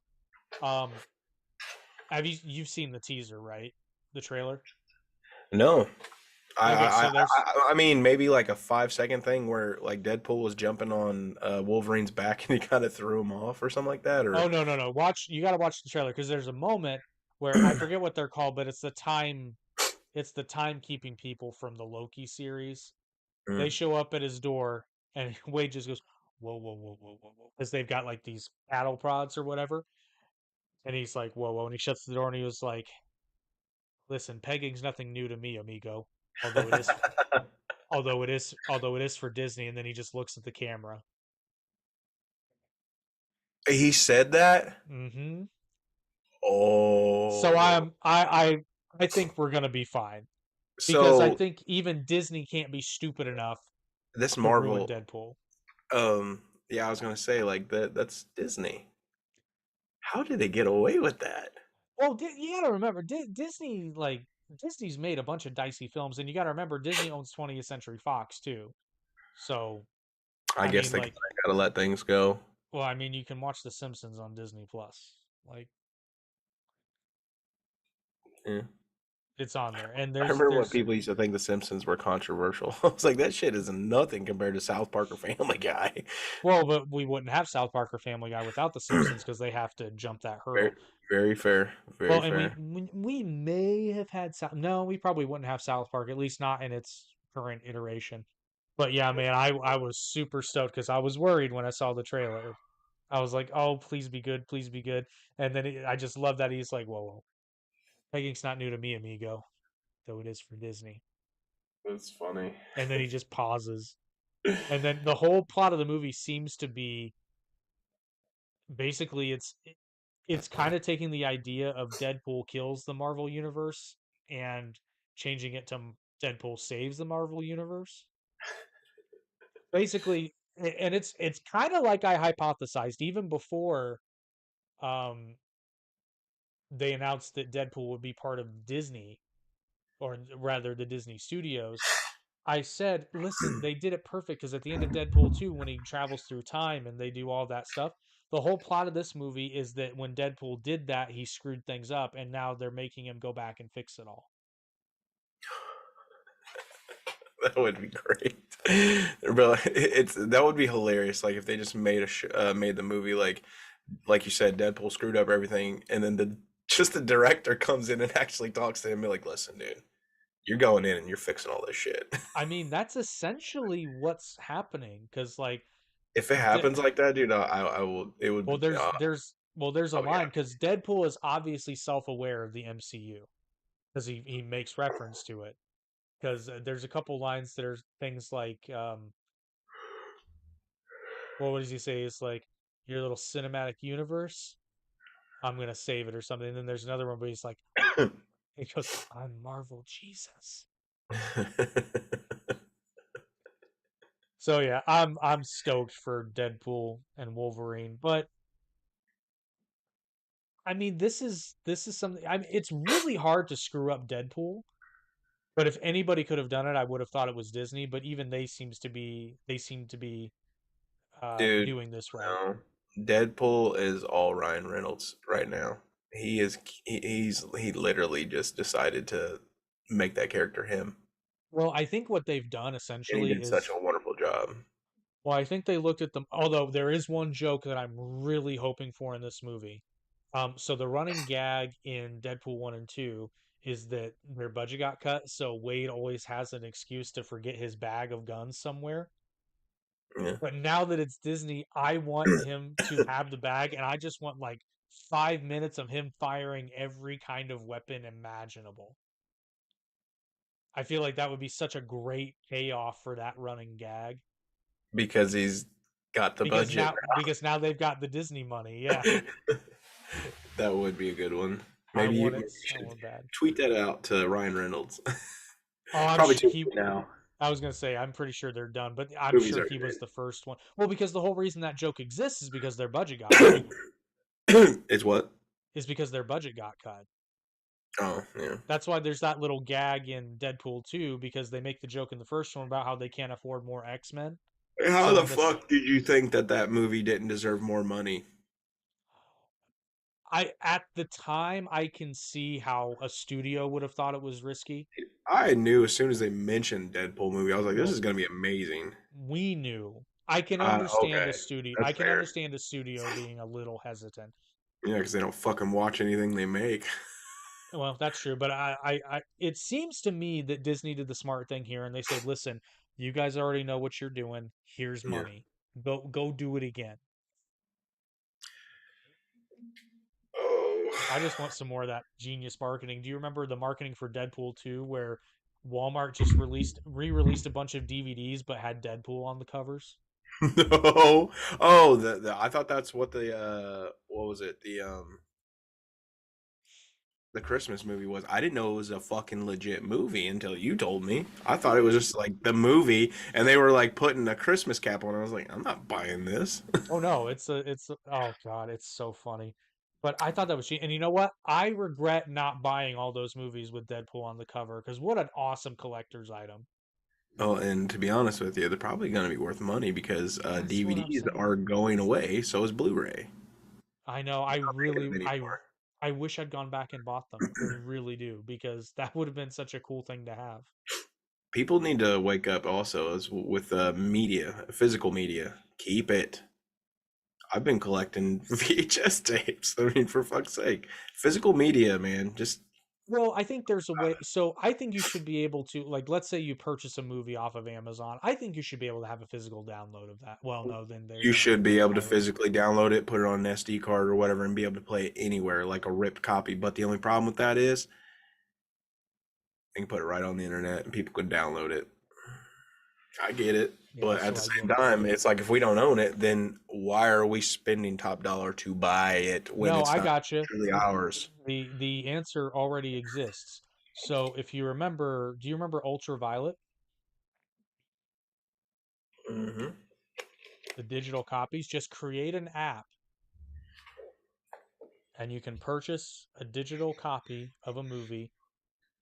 Um, have you've seen the teaser, right? The trailer. No, I Okay, I I, so there's I mean maybe like a 5 second thing where like Deadpool was jumping on Wolverine's back and he kind of threw him off or something like that, oh or no. Watch you got to watch the trailer because there's a moment where I forget what they're called, but it's the timekeeping people from the Loki series. They Mm. show up at his door and Wade just goes, whoa, because they've got like these paddle prods or whatever. And he's like, whoa, and he shuts the door and he was like, listen, pegging's nothing new to me, amigo. Although it is, although it is for Disney. And then he just looks at the camera. He said that. Mm-hmm. So Oh, I think we're gonna be fine because I so think even Disney can't be stupid enough this to ruin Marvel, Deadpool. yeah, I was gonna say like that's Disney. How did they get away with that? Well, you got to remember Disney's made a bunch of dicey films, and you got to remember Disney owns 20th Century Fox too. So I I guess mean, they kind like, of gotta let things go. well, I mean, you can watch The Simpsons on Disney Plus. Like, Yeah. it's on there, and I remember when there's people used to think The Simpsons were controversial. I was like, that shit is nothing compared to South Park or Family Guy. well, but we wouldn't have South Park or Family Guy without The Simpsons because they have to jump that Very, hurdle. very fair. Very Well, and fair. we may have had South. No, we probably wouldn't have South Park, at least not in its current iteration. But yeah, man, I was super stoked because I was worried when I saw the trailer. I was like, oh, please be good. And then I just love that he's like, whoa, pegging's not new to me, amigo, though it is for Disney. That's funny. And then he just pauses. And then the whole plot of the movie seems to be basically it's kind of taking the idea of Deadpool kills the Marvel universe and changing it to Deadpool saves the Marvel universe. Basically, and it's kind of like I hypothesized even before um they announced that Deadpool would be part of Disney, or rather the Disney Studios. I said, listen, they did it perfect because at the end of Deadpool 2, when he travels through time and they do all that stuff, the whole plot of this movie is that when Deadpool did that, he screwed things up, and now they're making him go back and fix it all. That would be great. But it's that would be hilarious. Like if they just made the movie like you said, Deadpool screwed up everything, and then the director comes in and actually talks to him, and be like, "Listen, dude, you're going in and you're fixing all this shit." I mean, that's essentially what's happening because, like, If it De- happens like that, dude, I will. It would. well, there's a Oh yeah. line because Deadpool is obviously self-aware of the MCU because he makes reference to it because there's a couple lines that are things like what does he say? It's like your little cinematic universe. I'm gonna save it or something. And then there's another one where he's like, he goes, "I'm Marvel Jesus." So yeah, I'm stoked for Deadpool and Wolverine, but I mean, this is something. I mean, it's really hard to screw up Deadpool. But if anybody could have done it, I would have thought it was Disney. But even they seem to be Dude, doing this right. no. Deadpool is all Ryan Reynolds right now. He literally just decided to make that character him, Well, I think what they've done and he essentially did such is, a wonderful job. well, I think they looked at them. Although there is one joke that I'm really hoping for in this movie. So the running gag in Deadpool 1 and 2 is that their budget got cut, so Wade always has an excuse to forget his bag of guns somewhere. Yeah. But now that it's Disney, I want him to have the bag, and I just want like 5 minutes of him firing every kind of weapon imaginable. I feel like that would be such a great payoff for that running gag Because he's got the because budget now they've got the Disney money. Yeah, now. That would be a good one. I want Maybe it you so should bad. tweet that out to Ryan Reynolds. Oh, I'm Probably sure too he. late now. I was gonna say I'm pretty sure they're done, but I'm Movie's sure already he was made. the first one. Well, because the whole reason that joke exists is because their budget got cut. It's what? Is because their budget got cut. Oh, yeah. That's why there's that little gag in Deadpool 2 because they make the joke in the first one about how they can't afford more X-Men. How So the in this, fuck did you think that that movie didn't deserve more money? I at the time I can see how a studio would have thought it was risky. I knew as soon as they mentioned Deadpool movie, I was like, this Well, is gonna be amazing. we knew. I can Okay, understand a studio. I that's can fair. understand a studio being a little hesitant. Yeah, because they don't fucking watch anything they make. Well, that's true, but it seems to me that Disney did the smart thing here, and they said, "Listen, you guys already know what you're doing. Here's Yeah. money. Go do it again." Oh. I just want some more of that genius marketing. Do you remember the marketing for Deadpool 2 where Walmart just re-released a bunch of DVDs but had Deadpool on the covers? No. Oh, I thought that's what what was it? The Christmas movie was. I didn't know it was a fucking legit movie until you told me. I thought it was just like the movie and they were like putting a Christmas cap on. I was like, I'm not buying this. Oh no, oh god, it's so funny. But I thought that was cheap. And you know what? I regret not buying all those movies with Deadpool on the cover because what an awesome collector's item. Oh, and to be honest with you, they're probably going to be worth money because That's what I'm DVDs saying. are going away. So is Blu-ray. I know. I Not making really them anymore. I wish I'd gone back and bought them. I really do because that would have been such a cool thing to have. People need to wake up also as with media, physical media. Keep it. I've been collecting VHS tapes. I mean, for fuck's sake, physical media, man. Just Well, I think there's a way. So I think you should be able to, like, let's say you purchase a movie off of Amazon. I think you should be able to have a physical download of that. Well, no, then they're you gonna should be able to pirate it. physically download it, put it on an SD card or whatever, and be able to play it anywhere like a ripped copy. But the only problem with that is they can put it right on the internet and people can download it. I get it, Yeah, but at so the I same get it. time, it's like if we don't own it, then why are we spending top dollar to buy it when No, it's I not gotcha. truly ours? The answer already exists. So if you remember, do you remember Ultraviolet, Hmm. the digital copies? Just create an app and you can purchase a digital copy of a movie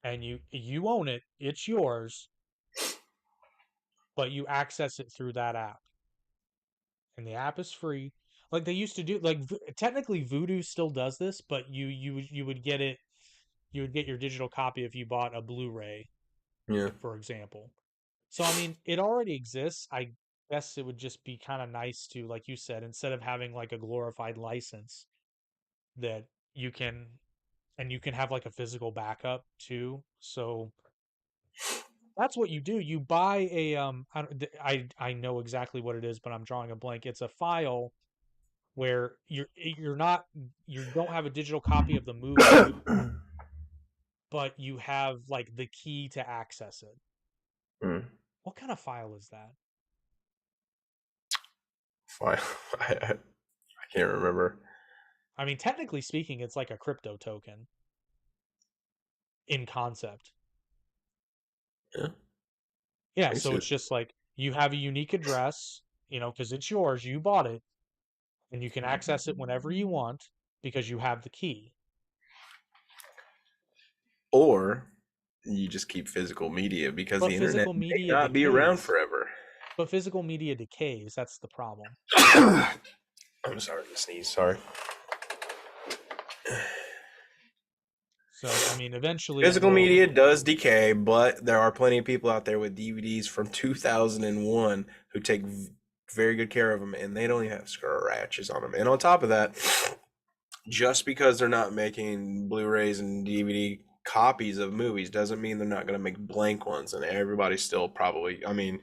and you own it. It's yours, but you access it through that app. And the app is free. Like they used to do like technically Vudu still does this, but you would get it you would get your digital copy if you bought a Blu-ray, Yeah. for example. So I mean, it already exists. I guess it would just be kind of nice to, like you said, instead of having like a glorified license that you can you can have like a physical backup too. So that's what you do. You buy a I know exactly what it is, but I'm drawing a blank. It's a file where you're not you don't have a digital copy of the movie, but you have like the key to access it. Mm. What kind of file is that? Fine. I can't remember. I mean, technically speaking, it's like a crypto token in concept. Yeah, Yeah, I can so see it's that. just like you have a unique address, because it's yours, you bought it, and you can access it whenever you want because you have the key. Or you just keep physical media because But the internet physical may media not be around decays. forever. But physical media decays. That's the problem. I'm sorry to sneeze. Sorry. So, I mean, eventually it Physical will. media does decay, but there are plenty of people out there with DVDs from 2001 who take very good care of them, and they don't even have scratches on them. And on top of that, just because they're not making Blu-rays and DVD copies of movies doesn't mean they're not going to make blank ones. And everybody's still probably, I mean,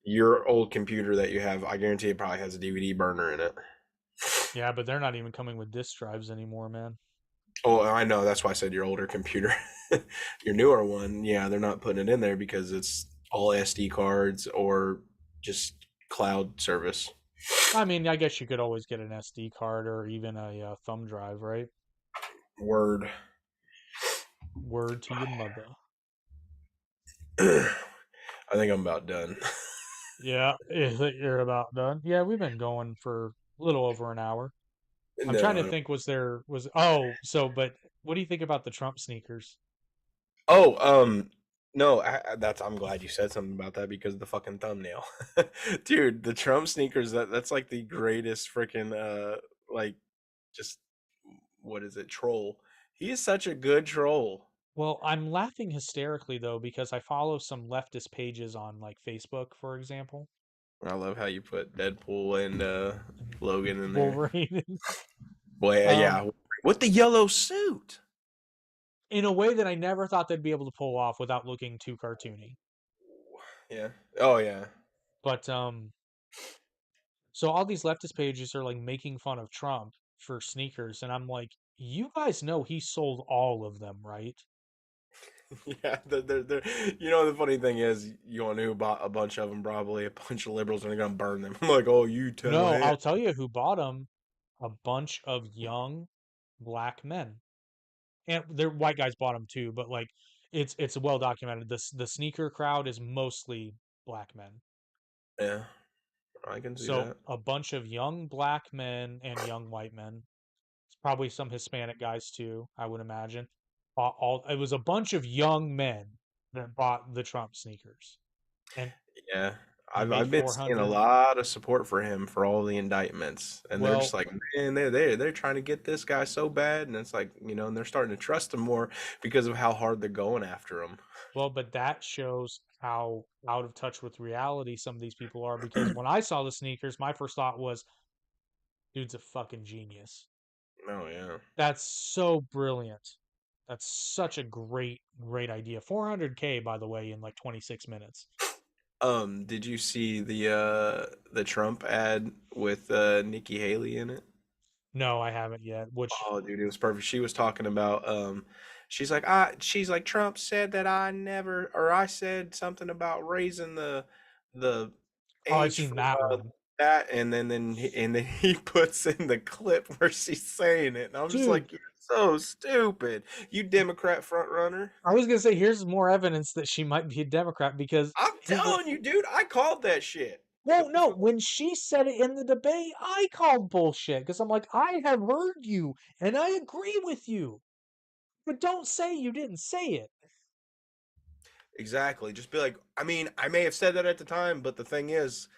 your old computer that you have, I guarantee it probably has a DVD burner in it. Yeah, but they're not even coming with disk drives anymore, man. Oh, I know. That's why I said your older computer. Your newer one, yeah, they're not putting it in there because it's all SD cards or just cloud service. I mean, I guess you could always get an SD card or even a thumb drive, right? Word. Word to your mother. I think I'm about done. Yeah, you're about done. Yeah, we've been going for a little over an hour. I'm trying to No. think, but what do you think about the Trump sneakers? Oh, no, that's I'm glad you said something about that because of the fucking thumbnail. Dude, the Trump sneakers that's like the greatest freaking like just what is it, troll. He is such a good troll. Well, I'm laughing hysterically though because I follow some leftist pages on like Facebook, for example, I love how you put Deadpool and Logan in there. Wolverine, Boy, um, yeah, with the yellow suit. in a way that I never thought they'd be able to pull off without looking too cartoony. Yeah. Oh yeah. But so all these leftist pages are like making fun of Trump for sneakers, and I'm like, you guys know he sold all of them, right? Yeah, they're, you know, the funny thing is, you want to know who bought a bunch of them? Probably a bunch of liberals, and they're gonna burn them. I'm like, oh, you tell No, him. I'll tell you who bought them. A bunch of young black men. And their white guys bought them too, but like it's well documented. The sneaker crowd is mostly black men. Yeah, I can see So that. a bunch of young black men and young white men. It's probably some Hispanic guys too, I would imagine. Bought all it was a bunch of young men that bought the Trump sneakers. And Yeah, he made I've been seeing a 400. lot of support for him for all the indictments, and they're just Well, like, man, they're trying to get this guy so bad, and it's like, you know, and they're starting to trust him more because of how hard they're going after him. but that shows how out of touch with reality some of these people are because when I saw the sneakers, my first thought was, dude's a fucking genius. Oh yeah. That's so brilliant. That's such a great idea. 400K, by the way, in like 26 minutes. Did you see the Trump ad with Nikki Haley in it? No, I haven't yet. Which, Oh, dude, it was perfect. She was talking about she's like Trump said that I never or I said something about raising the Oh, I've age seen for that one. that, and then he puts in the clip where she's saying it, and I'm just Dude, like, you're so stupid, you Democrat front runner. I was gonna say here's more evidence that she might be a Democrat because I'm in the telling you, dude, I called that shit. well, no, From, when she said it in the debate, I called bullshit because I'm like, I have heard you and I agree with you, but don't say you didn't say it. exactly. Just be like, I mean, I may have said that at the time, but the thing is,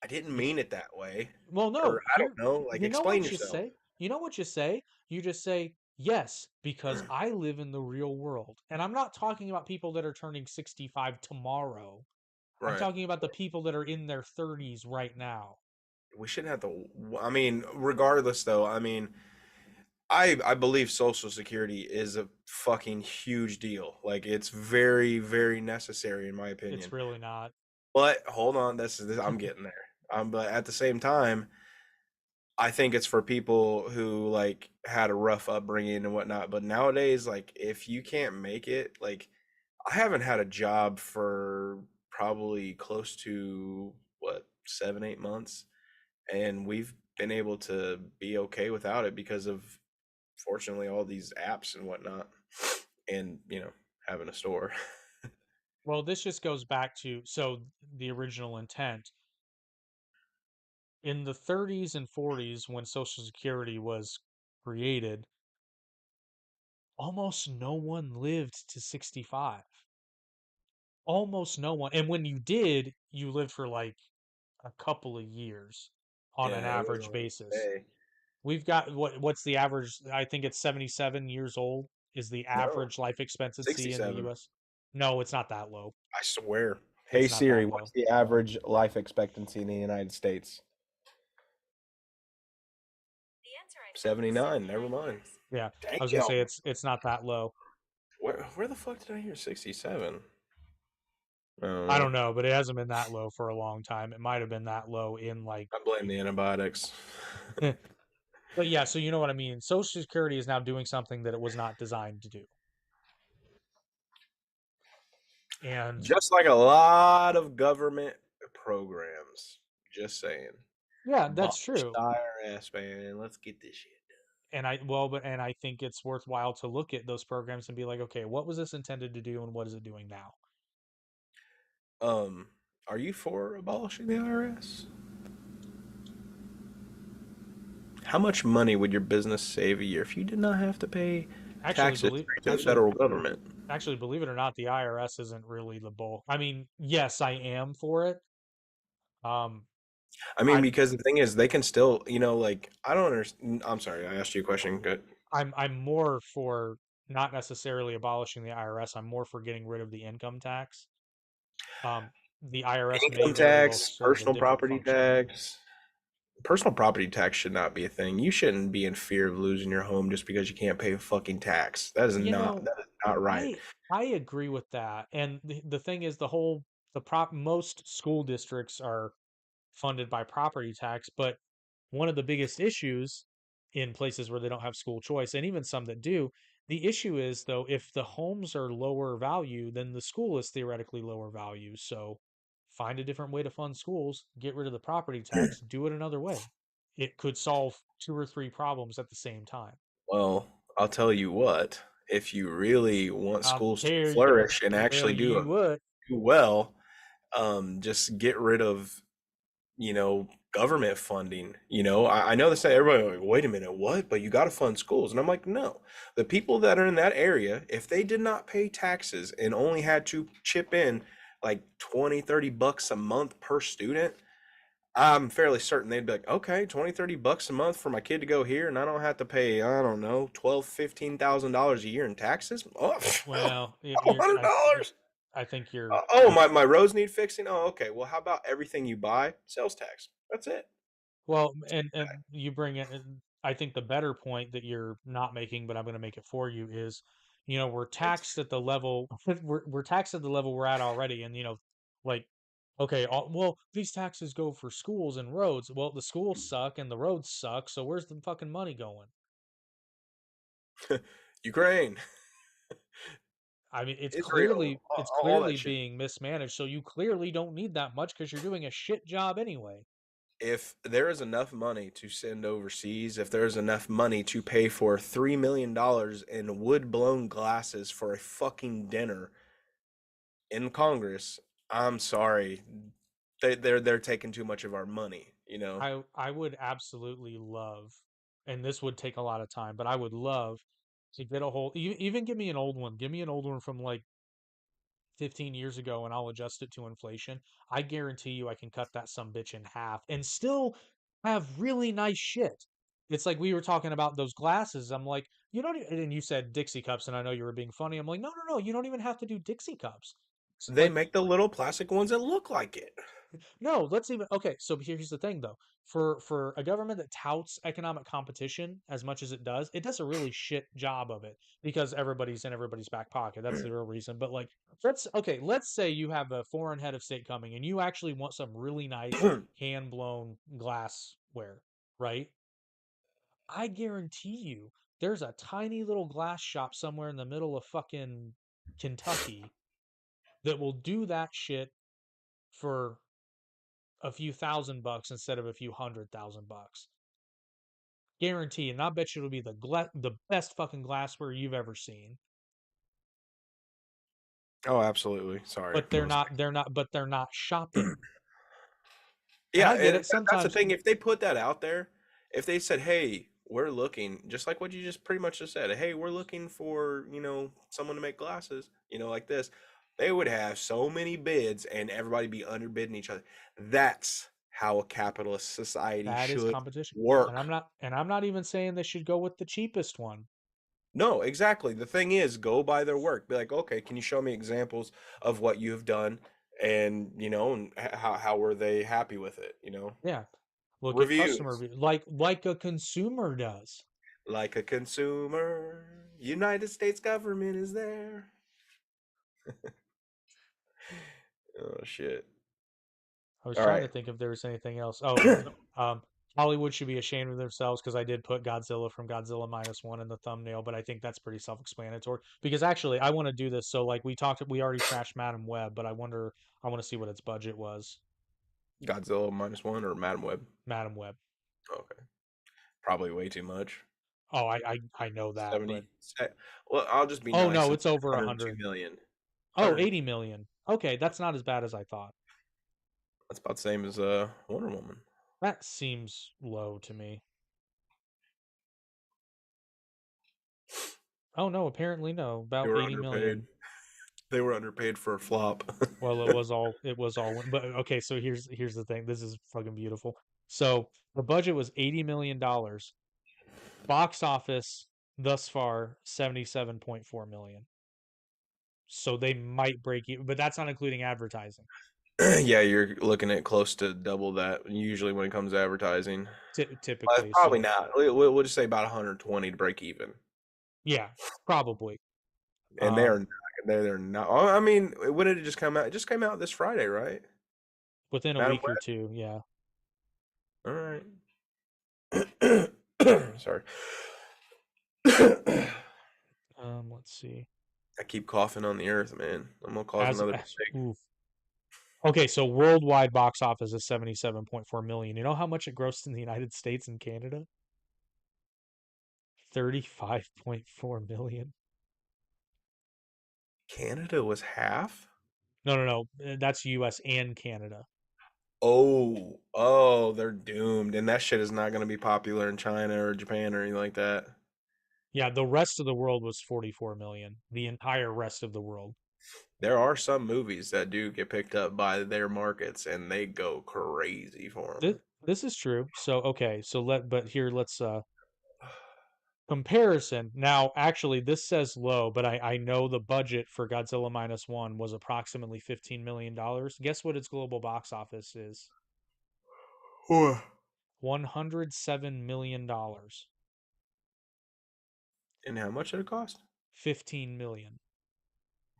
I didn't You, mean it that way. well, Or no, I here, don't know. Like, you know explain what you yourself. say? You know what you say? You just say, yes, because I live in the real world. And I'm not talking about people that are turning 65 tomorrow. I'm Right. talking about the people that are in their 30s right now. We shouldn't have to. I mean, regardless, though, I mean, I believe Social Security is a fucking huge deal. Like, it's very, very necessary, in my It's opinion. really not. But hold on, this I'm getting there. But at the same time, I think it's for people who like had a rough upbringing and whatnot. But nowadays, like if you can't make it, like I haven't had a job for probably close to what 7, 8 months, and we've been able to be okay without it because of fortunately all these apps and whatnot, and having a store. Well, this just goes back to the original intent in the 30s and 40s when Social Security was created, almost no one lived to 65. Almost no one. And when you did, you lived for like a couple of years on an Yeah, it average wasn't like basis. today. We've got what's the average? I think it's 77 years old is the No, average life expectancy in the 67. US. No, it's not that low. I swear. Hey It's not Siri, that low. what's the average life expectancy in the United States? 79. Never mind. Yeah. I was gonna say Damn. it's not that low. Where the fuck did I hear 67? I don't I know. don't know, but it hasn't been that low for a long time. It might have been that low in like I blame the antibiotics. but yeah, so you know what I mean. Social Security is now doing something that it was not designed to do. And Just like a lot of government programs. Just saying. yeah, that's Abolish true. the IRS, man. Let's get this shit And I think it's worthwhile to look at those programs and be like, okay, what was this intended to do and what is it doing now? done. Are you for abolishing the IRS? How much money would your business save a year if you did not have to pay Actually taxes believe to the federal government? actually believe it or not, the IRS isn't really the bulk. I mean, yes, I am for it. Um I mean, I'm because the thing is, they can still, like, I don't understand. I'm sorry, I asked you a question. Good. I'm more for not necessarily abolishing the IRS. I'm more for getting rid of the income tax. Um, the IRS may Income very well tax, serve a different function. personal property tax should not be a thing. You shouldn't be in fear of losing your home just because you can't pay a fucking tax. You know, That is not right. I agree with that. And the thing is most school districts are funded by property tax, but one of the biggest issues in places where they don't have school choice, and even some that do, the issue is though, if the homes are lower value, then the school is theoretically lower value. So find a different way to fund schools, get rid of the property tax, do it another way. It could solve two or three problems at the same time. Well, I'll tell you what, if you really want I'll schools to flourish and tell actually you what. do well, just get rid of government funding. I know they say everybody like, wait a minute, what? But you got to fund schools. And I'm like, no. The people that are in that area, if they did not pay taxes and only had to chip in like 20, $30 a month per student, I'm fairly certain they'd be like, okay, 20, $30 a month for my kid to go here and I don't have to pay, I don't know, 12, $15,000 a year in taxes. Oh, Well, $100. I think you're Oh, my roads need fixing. Oh, okay. Well, how about everything you buy, sales tax? That's it. well, and you bring it. I think the better point that you're not making, but I'm going to make it for you is, we're taxed at the level we're taxed at the level we're at already, and like, okay, well, these taxes go for schools and roads. Well, the schools suck and the roads suck, so where's the fucking money going? Ukraine. I mean, it's Israel, clearly it's all that clearly shit. being mismanaged, so you clearly don't need that much because you're doing a shit job anyway. If there is enough money to send overseas, if there is enough money to pay for $3 million in wood blown glasses for a fucking dinner in Congress, I'm sorry, they're taking too much of our money. You know, I would absolutely love, and this would take a lot of time, but I would love to get a whole, even give me an old one. Give me an old one from like 15 years ago and I'll adjust it to inflation. I guarantee you I can cut that some bitch in half and still have really nice shit. It's like we were talking about those glasses. I'm like, you don't, and you said Dixie cups, and I know you were being funny. I'm like, no, no, no, you don't even have to do Dixie cups. they Like, make the little plastic ones that look like it. no, let's even okay. So here's the thing, though. For a government that touts economic competition as much as it does a really shit job of it because everybody's in everybody's back pocket. That's the real reason. But like, let's say you have a foreign head of state coming and you actually want some really nice hand blown glassware, right? I guarantee you, there's a tiny little glass shop somewhere in the middle of fucking Kentucky that will do that shit for a few $1,000 instead of a few $100,000. Guarantee, and I bet you it'll be the best fucking glassware you've ever seen. Oh, absolutely. Sorry. But they're not shopping. And Yeah, I get and it that's the sometimes. thing. If they put that out there, if they said, "Hey, we're looking," just like what you just pretty much just said, "Hey, we're looking for someone to make glasses," like this, they would have so many bids, and everybody be underbidding each other. That's how a capitalist society That is should competition. work. And I'm not even saying they should go with the cheapest one. No, exactly. The thing is, go by their work. Be like, okay, can you show me examples of what you have done, and how were they happy with it? Yeah. Look at customer Reviews. review like a consumer does. Like a consumer, United States government is there. Oh shit. I was All trying to right. think if there was anything else. Oh, um, Hollywood should be ashamed of themselves because I did put Godzilla from Godzilla Minus One in the thumbnail, but I think that's pretty self-explanatory. Because actually, I want to do this. So, like we already trashed Madam Web, but I want to see what its budget was. Godzilla minus one or Madam Web? Madam Web. Okay. Probably way too much. Oh, I know that, but 70. Well, I'll just be oh nice no, and it's say over 102 100. million. Oh, 100. 80 million. Okay, that's not as bad as I thought. That's about the same as Wonder Woman. That seems low to me. Oh no, apparently no, They about were 80 underpaid. million. They were underpaid for a flop. Well, it was all but okay, so here's the thing. This is fucking beautiful. So, the budget was $80 million. Box office thus far 77.4 million. So they might break even, but that's not including advertising. Yeah, you're looking at close to double that usually when it comes to advertising. Well, Typically. probably So, not. We'll just say about 120 to break even. yeah, probably. And they are Um not. They're not. Oh, I mean, when did it just come out? It just came out this Friday, right? Within a Madam week or two, yeah. Web? All right. Sorry. I Let's see. keep coughing on the earth, man. I'm gonna cause As, another as mistake. oof. Okay, so worldwide box office is 77.4 million. You know how much it grossed in the United States and Canada? 35.4 million. Canada was half? No, no, no. That's US and Canada. Oh, they're doomed. And that shit is not gonna be popular in China or Japan or anything like that. Yeah, the rest of the world was 44 million. The entire rest of the world. There are some movies that do get picked up by their markets and they go crazy for This is true. So okay, so but here let's comparison. Now, actually this says low, but I know the budget for Godzilla Minus One was approximately $15 million. Guess what its global box office is? them. $107 million. And how much did it cost? 15 million.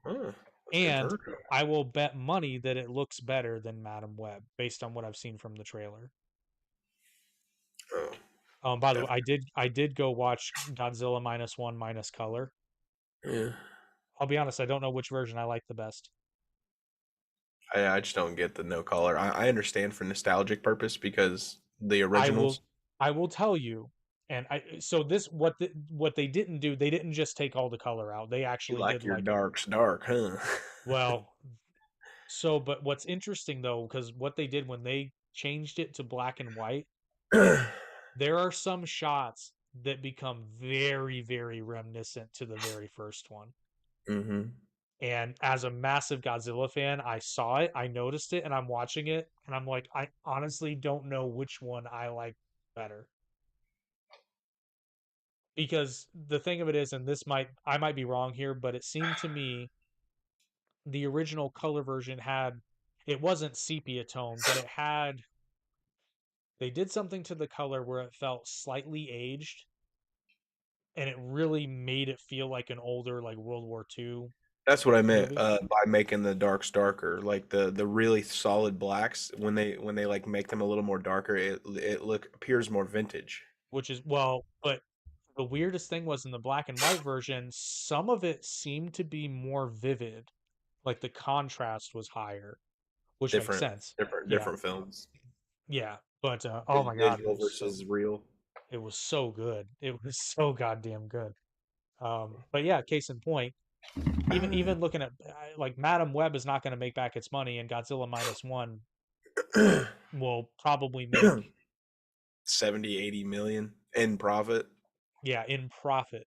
Oh, that's good And turnaround. I will bet money that it looks better than Madam Web based on what I've seen from the trailer. Oh, By the way, definitely. I did go watch Godzilla Minus One minus color. Yeah. I'll be honest, I don't know which version I like the best. I just don't get the no collar. I understand for nostalgic purpose because the I will originals, I will tell you, and I so this what they didn't do, they didn't just take all the color out. They you actually like did your like a darks dark, huh? well, so but what's interesting though, because what they did when they changed it to black and white, there are some shots that become very, very reminiscent to the very first one. Mm-hmm. And as a massive Godzilla fan, I saw it, I noticed it, and I'm watching it, and I'm like, I honestly don't know which one I like better. Because the thing of it is, and I might be wrong here, but it seemed to me the original color version had, it wasn't sepia tone, but they did something to the color where it felt slightly aged, and it really made it feel like an older, like World War II That's what I meant movie. by making the darks darker, like the really solid blacks. When they like make them a little more darker, it look appears more vintage. Which is well, but the weirdest thing was in the black and white version, some of it seemed to be more vivid, like the contrast was higher, which makes Different, sense. different, Yeah, different films. yeah. But oh my God, Digital versus real. it was so good. It was so goddamn good. But yeah, case in point, even looking at like Madam Web is not going to make back its money, and Godzilla Minus One will probably make 70, 80 million in profit. yeah in profit,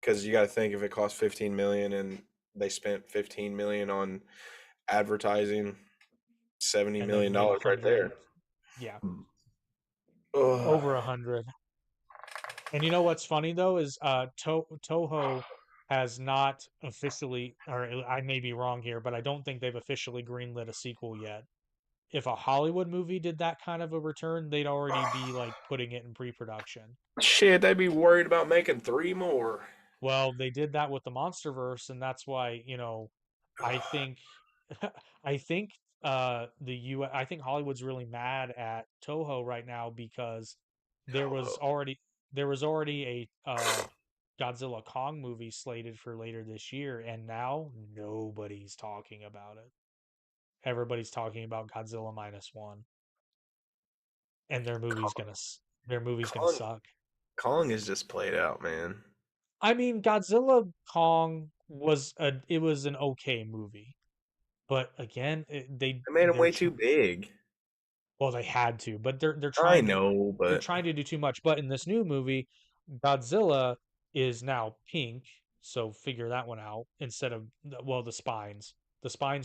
Because you got to think if it cost 15 million and they spent 15 million on advertising, 70 and they've million made a dollars right hundred. there. Yeah, Ugh. over 100. And you know what's funny though is Toho has not officially, or I may be wrong here, but I don't think they've officially greenlit a sequel yet. If a Hollywood movie did that kind of a return, they'd already be like putting it in pre-production. Shit, they'd be worried about making three more. Well, they did that with the MonsterVerse, and that's why, I think I think I think Hollywood's really mad at Toho right now because there was Hello. already there was already a Godzilla Kong movie slated for later this year, and now nobody's talking about it. Everybody's talking about Godzilla Minus One, and their movie's gonna Kong, suck. Kong is just played out, man. I mean, Godzilla Kong it was an okay movie, but again, They made him way too big. well they had to, but I know, they're but trying to do too much. But in this new movie, Godzilla is now pink, so figure that one out. Instead of well, the spines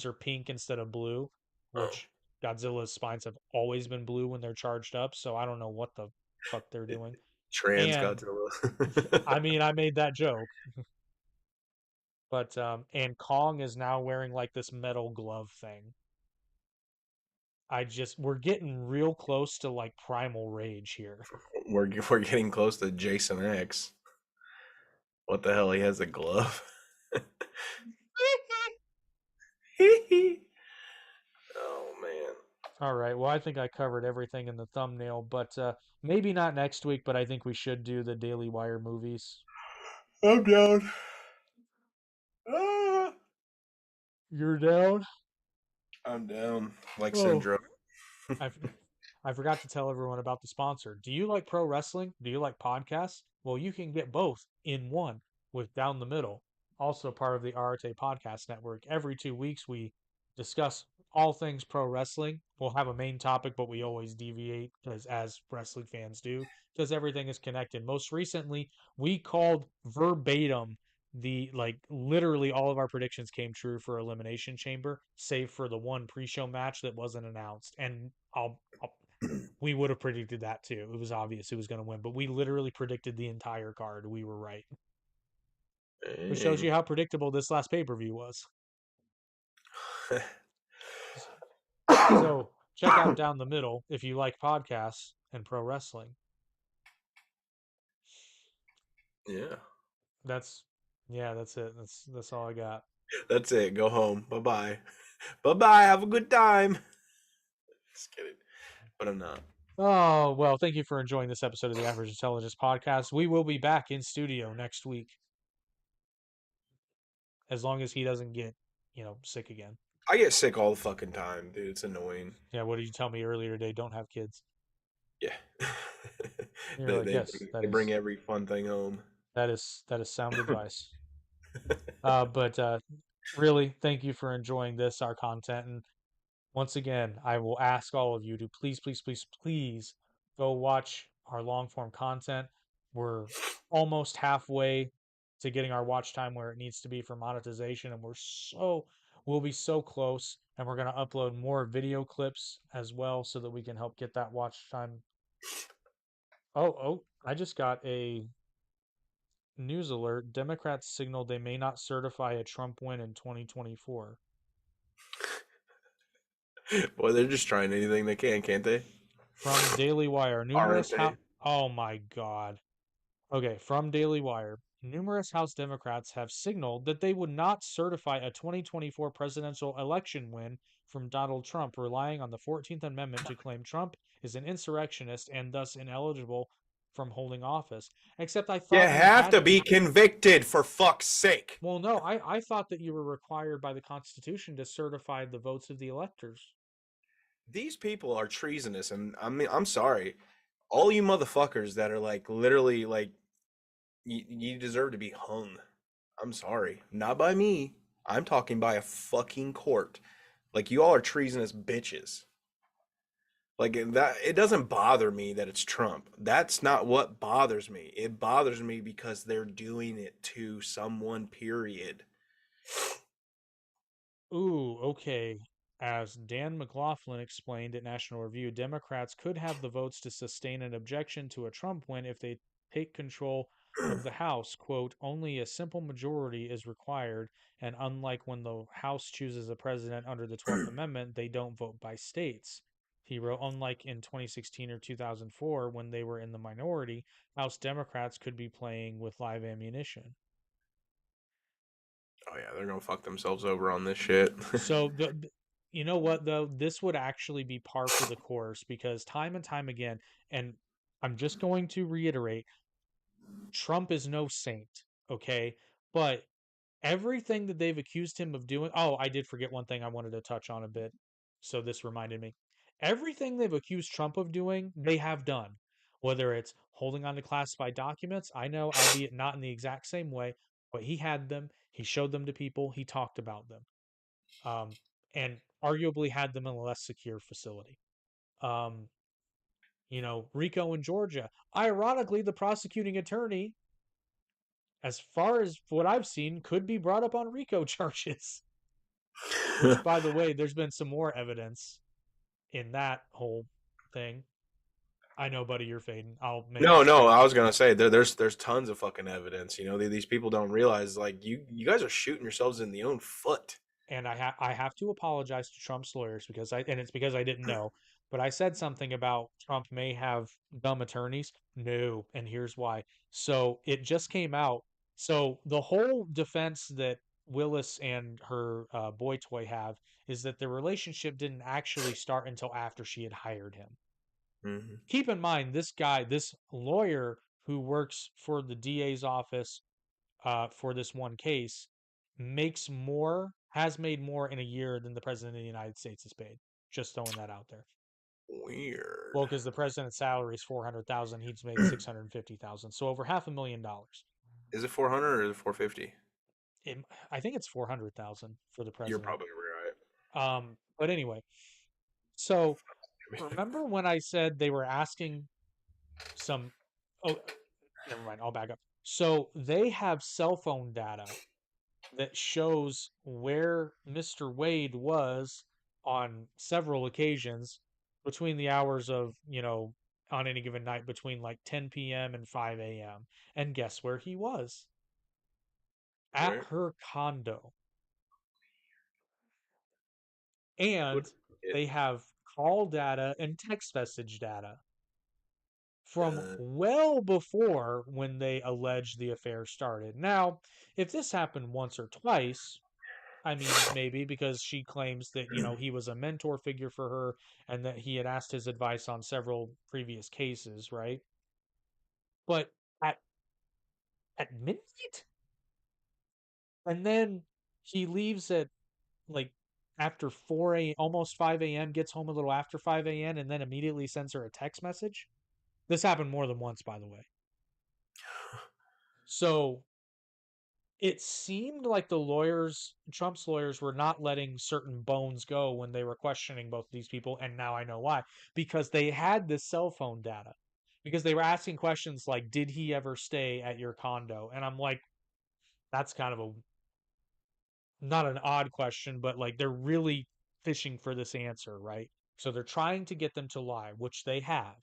are pink instead of blue, oh, which Godzilla's spines have always been blue when they're charged up. So I don't know what the fuck they're it, doing. trans And Godzilla. I mean, I made that joke. But and Kong is now wearing like this metal glove thing. We're getting real close to like primal rage here. We're getting close to Jason X. What the hell? He has a glove. Oh man. All right. Well, I think I covered everything in the thumbnail, but maybe not next week, but I think we should do the Daily Wire movies. I'm down. Ah, You're down? I'm down. Like Oh, syndrome. I I forgot to tell everyone about the sponsor. Do you like pro wrestling? Do you like podcasts? Well, you can get both in one with Down the Middle, also part of the Arte Podcast Network. Every 2 weeks, we discuss all things pro wrestling. We'll have a main topic, but we always deviate because, as wrestling fans do, because everything is connected. Most recently, we called verbatim like literally all of our predictions came true for Elimination Chamber, save for the one pre-show match that wasn't announced. And we would have predicted that too. It was obvious who was going to win, but we literally predicted the entire card. We were right. Which shows Dang. you how predictable this last pay-per-view was. So check out Down the Middle if you like podcasts and pro wrestling. Yeah. That's yeah, that's it. That's all I got. That's it. Go home. Bye bye. Bye bye. Have a good time. Just kidding. But I'm not. Oh, well, thank you for enjoying this episode of the Average Intelligence Podcast. We will be back in studio next week. as long as he doesn't get, sick again. I get sick all the fucking time, dude. It's annoying. Yeah, what did you tell me earlier today? Don't have kids. Yeah. You're they like, they yes, bring, they bring is every fun thing home. that is that is sound advice. But really, thank you for enjoying this, our content, and once again, I will ask all of you to please, please, please, please go watch our long form content. We're almost halfway to getting our watch time where it needs to be for monetization, and we'll be so close. And we're going to upload more video clips as well so that we can help get that watch time. Oh, I just got a news alert. Democrats signaled they may not certify a Trump win in 2024. Boy, they're just trying anything they can, can't they? From Daily Wire, Aren't numerous they? oh my God. Okay, from Daily Wire, numerous House Democrats have signaled that they would not certify a 2024 presidential election win from Donald Trump, relying on the 14th Amendment to claim Trump is an insurrectionist and thus ineligible from holding office. Except I You thought you have had to to. be convicted for fuck's sake. Well, no, I thought that you were required by the Constitution to certify the votes of the electors. These people are treasonous, and I'm sorry. All you motherfuckers that are like literally like you deserve to be hung. I'm sorry. Not by me. I'm talking by a fucking court. Like you all are treasonous bitches. Like that it doesn't bother me that it's Trump. That's not what bothers me. It bothers me because they're doing it to someone, period. Ooh, okay. As Dan McLaughlin explained at National Review, Democrats could have the votes to sustain an objection to a Trump win if they take control of the House. Quote, only a simple majority is required, and unlike when the House chooses a president under the 12th Amendment, they don't vote by states. He wrote, unlike in 2016 or 2004, when they were in the minority, House Democrats could be playing with live ammunition. Oh yeah, they're gonna fuck themselves over on this shit. So you know what though, this would actually be par for the course because time and time again, and I'm just going to reiterate, Trump is no saint, okay? But everything that they've accused him of doing, oh, I did forget one thing I wanted to touch on a bit. So this reminded me. Everything they've accused Trump of doing, they have done. Whether it's holding on to classified documents, I know, albeit not in the exact same way, but he had them, he showed them to people, he talked about them, um, and arguably had them in a less secure facility. Um, Rico in Georgia. Ironically, the prosecuting attorney, as far as what I've seen, could be brought up on Rico charges. Which, by the way, there's been some more evidence in that whole thing. I know, buddy, you're fading. I'll make No, this no, quick. I was gonna say there's tons of fucking evidence. You know, these people don't realize like you guys are shooting yourselves in the own foot. And I have to apologize to Trump's lawyers and it's because I didn't know, but I said something about Trump may have dumb attorneys. No, and here's why. So it just came out. So the whole defense that Willis and her boy toy have is that the relationship didn't actually start until after she had hired him. Hmm. Keep in mind, this guy, this lawyer who works for the DA's office for this one case has made more in a year than the president of the United States has paid. Just throwing that out there. Weird. Well, because the president's salary is 400,000, he's made 650,000, so over $500,000. Is it 400 or is it 450? It, I think it's 400,000 for the You're president. probably right. But anyway, so remember when I said they were asking some? Oh, never mind. I'll back up. So they have cell phone data that shows where Mr. Wade was on several occasions between the hours of, on any given night between like 10 p.m. and 5 a.m. And guess where he was? At Where? her condo. What? And they have call data and text message data from Uh, well before when they allege the affair started. Now, if this happened once or twice, I mean, maybe because she claims that, he was a mentor figure for her and that he had asked his advice on several previous cases, right? But at at midnight? And then he leaves at like after 4 almost 5 a.m., gets home a little after 5 a.m., and then immediately sends her a text message. This happened more than once, by the way. So it seemed like Trump's lawyers were not letting certain bones go when they were questioning both of these people. And now I know why. Because they had this cell phone data. Because they were asking questions like, did he ever stay at your condo? And I'm like, that's kind of a, not an odd question, but like they're really fishing for this answer, right? So they're trying to get them to lie, which they have.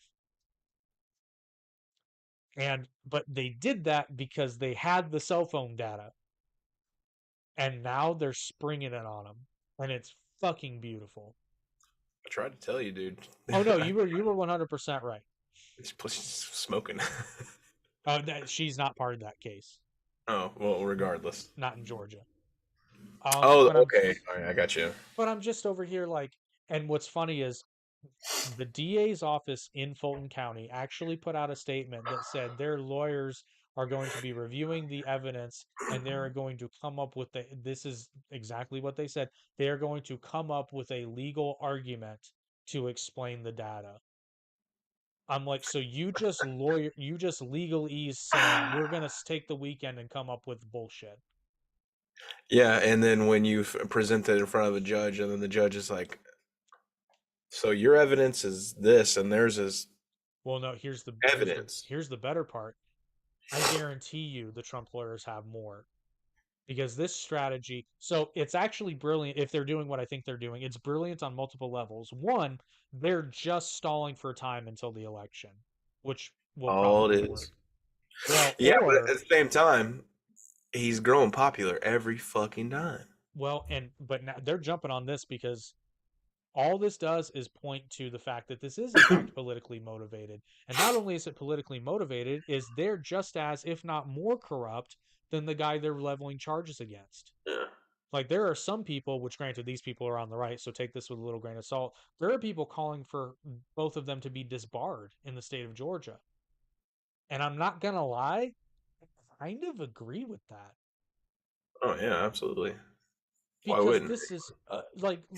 But they did that because they had the cell phone data. And now they're springing it on them, and it's fucking beautiful. I tried to tell you, dude. Oh no, you were 100% right. This place is smoking. She's not part of that case, Oh well, regardless. not in Georgia. Oh, But I'm okay. All right, I got you. just over here like, and what's funny is the DA's office in Fulton County actually put out a statement that said their lawyers are going to be reviewing the evidence and they're going to come up with this is exactly what they said. They are going to come up with a legal argument to explain the data. I'm like, so you just legalese saying we're gonna take the weekend and come up with bullshit. Yeah, and then when you present it in front of a judge, and then the judge is like, "So your evidence is this, and theirs is Well, no, evidence." here's the better part. I guarantee you the Trump lawyers have more because this strategy, so it's actually brilliant if they're doing what I think they're doing. It's brilliant on multiple levels. One, they're just stalling for time until the election, which will All it probably is. work. Well, Yeah, but at the same time, he's growing popular every fucking time. but now they're jumping on this because all this does is point to the fact that this is in fact politically motivated. And not only is it politically motivated, is they're just as, if not more corrupt than the guy they're leveling charges against. Yeah. Like there are some people, which granted these people are on the right, so take this with a little grain of salt. There are people calling for both of them to be disbarred in the state of Georgia. And I'm not gonna lie, I kind of agree with that. Oh yeah, absolutely. Why Because wouldn't? this is like Oh,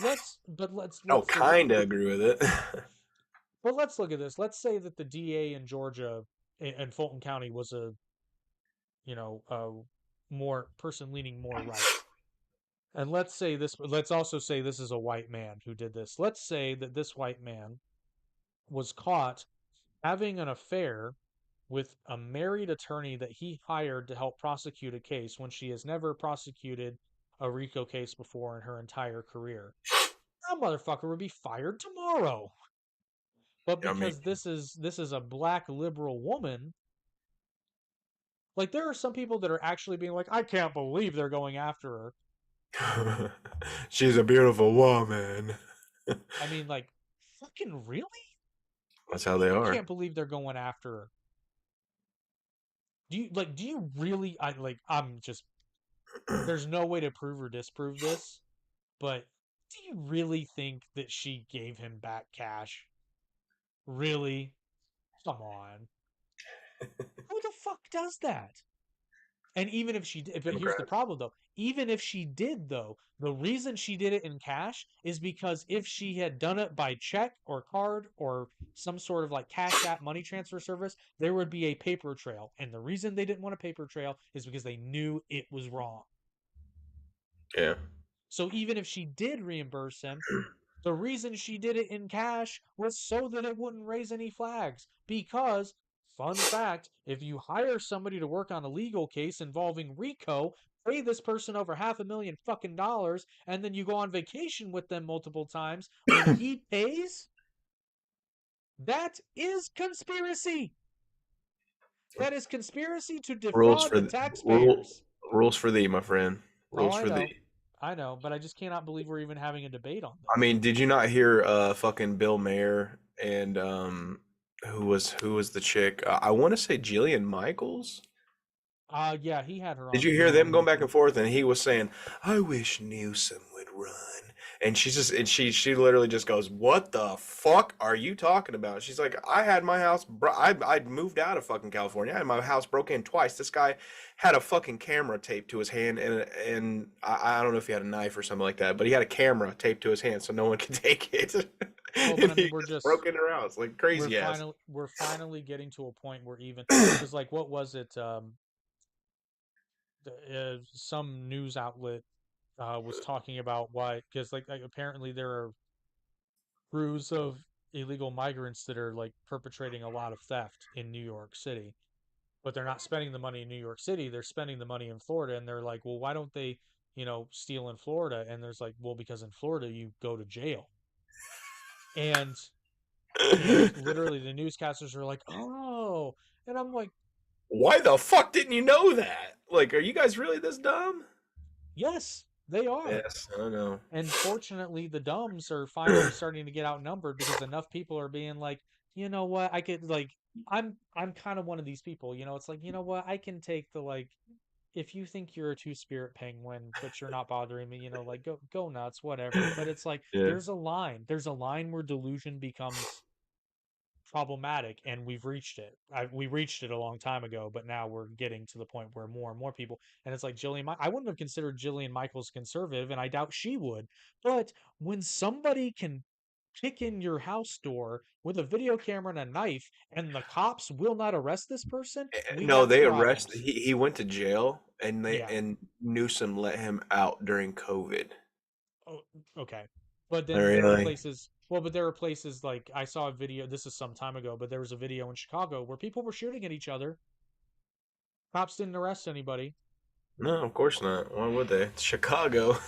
let's look at kind of agree with it. But let's look at this. Let's say that the DA in Georgia and Fulton County was a, more person leaning more right. And let's also say this is a white man who did this. Let's say that this white man was caught having an affair with a married attorney that he hired to help prosecute a case when she has never prosecuted a RICO case before in her entire career. That motherfucker would be fired tomorrow. But I mean, because this is a black liberal woman, like there are some people that are actually being like, I can't believe they're going after her. she's a beautiful woman. I mean, like, fucking really? That's What how do you they mean you are. can't believe they're going after her? Do you really I'm just there's no way to prove or disprove this, but do you really think that she gave him back cash? Really? Come on. Who the fuck does that? And even if she did, but here's the Democrats. problem though. Even if she did, though, the reason she did it in cash is because if she had done it by check or card or some sort of like Cash App money transfer service, there would be a paper trail. And the reason they didn't want a paper trail is because they knew it was wrong. Yeah. So even if she did reimburse him, the reason she did it in cash was so that it wouldn't raise any flags. Because, fun fact, if you hire somebody to work on a legal case involving RICO, pay this person over $500,000 fucking dollars, and then you go on vacation with them multiple times, when he pays, that is conspiracy. That is conspiracy to Rules defraud for the taxpayers. rules for thee, my friend. Oh, Rules for thee. I know, but I just cannot believe we're even having a debate on I this. mean, did you not hear fucking Bill Mayer and who was the chick? I want to say Jillian Michaels. Yeah, he had her Did on you the hear them show. going back and forth? And he was saying, "I wish Newsom would run." And she literally just goes, "What the fuck are you talking about?" She's like, "I had my house, I moved out of fucking California. I had my house broken in twice. This guy had a fucking camera taped to his hand, and I don't know if he had a knife or something like that, but he had a camera taped to his hand so no one could take it." Well, but And I mean, he just broke into her house like crazy ass. we're finally getting to a point where even because like what was it? Some news outlet was talking about why because like apparently there are crews of illegal migrants that are like perpetrating a lot of theft in New York City, but they're not spending the money in New York City. They're spending the money in Florida, and they're like, well, why don't they, steal in Florida? And there's like, well, because in Florida you go to jail, and literally the newscasters are like, oh, and I'm like, Why the fuck didn't you know that? Like, are you guys really this dumb? yes, they are. Yes, I know. And fortunately, the dumbs are finally starting to get outnumbered because enough people are being like, you know what, I could like, I'm kind of one of these people, it's like, you know what, I can take the like, if you think you're a two-spirit penguin, but you're not bothering me, like go nuts, whatever. But it's like Yeah. there's a line where delusion becomes problematic, and we've reached it. We reached it a long time ago, but now we're getting to the point where more and more people, and it's like I wouldn't have considered Jillian Michaels conservative, and I doubt she would. But when somebody can kick in your house door with a video camera and a knife, and the cops will not arrest this person, we No, have they arrested. problems. He went to jail, and Yeah. Newsom let him out during COVID. Oh, okay. But then there are Really? places, well, but there are places like I saw a video, this is some time ago, but there was a video in Chicago where people were shooting at each other. Cops didn't arrest anybody. No, of course not. Why would they? It's Chicago.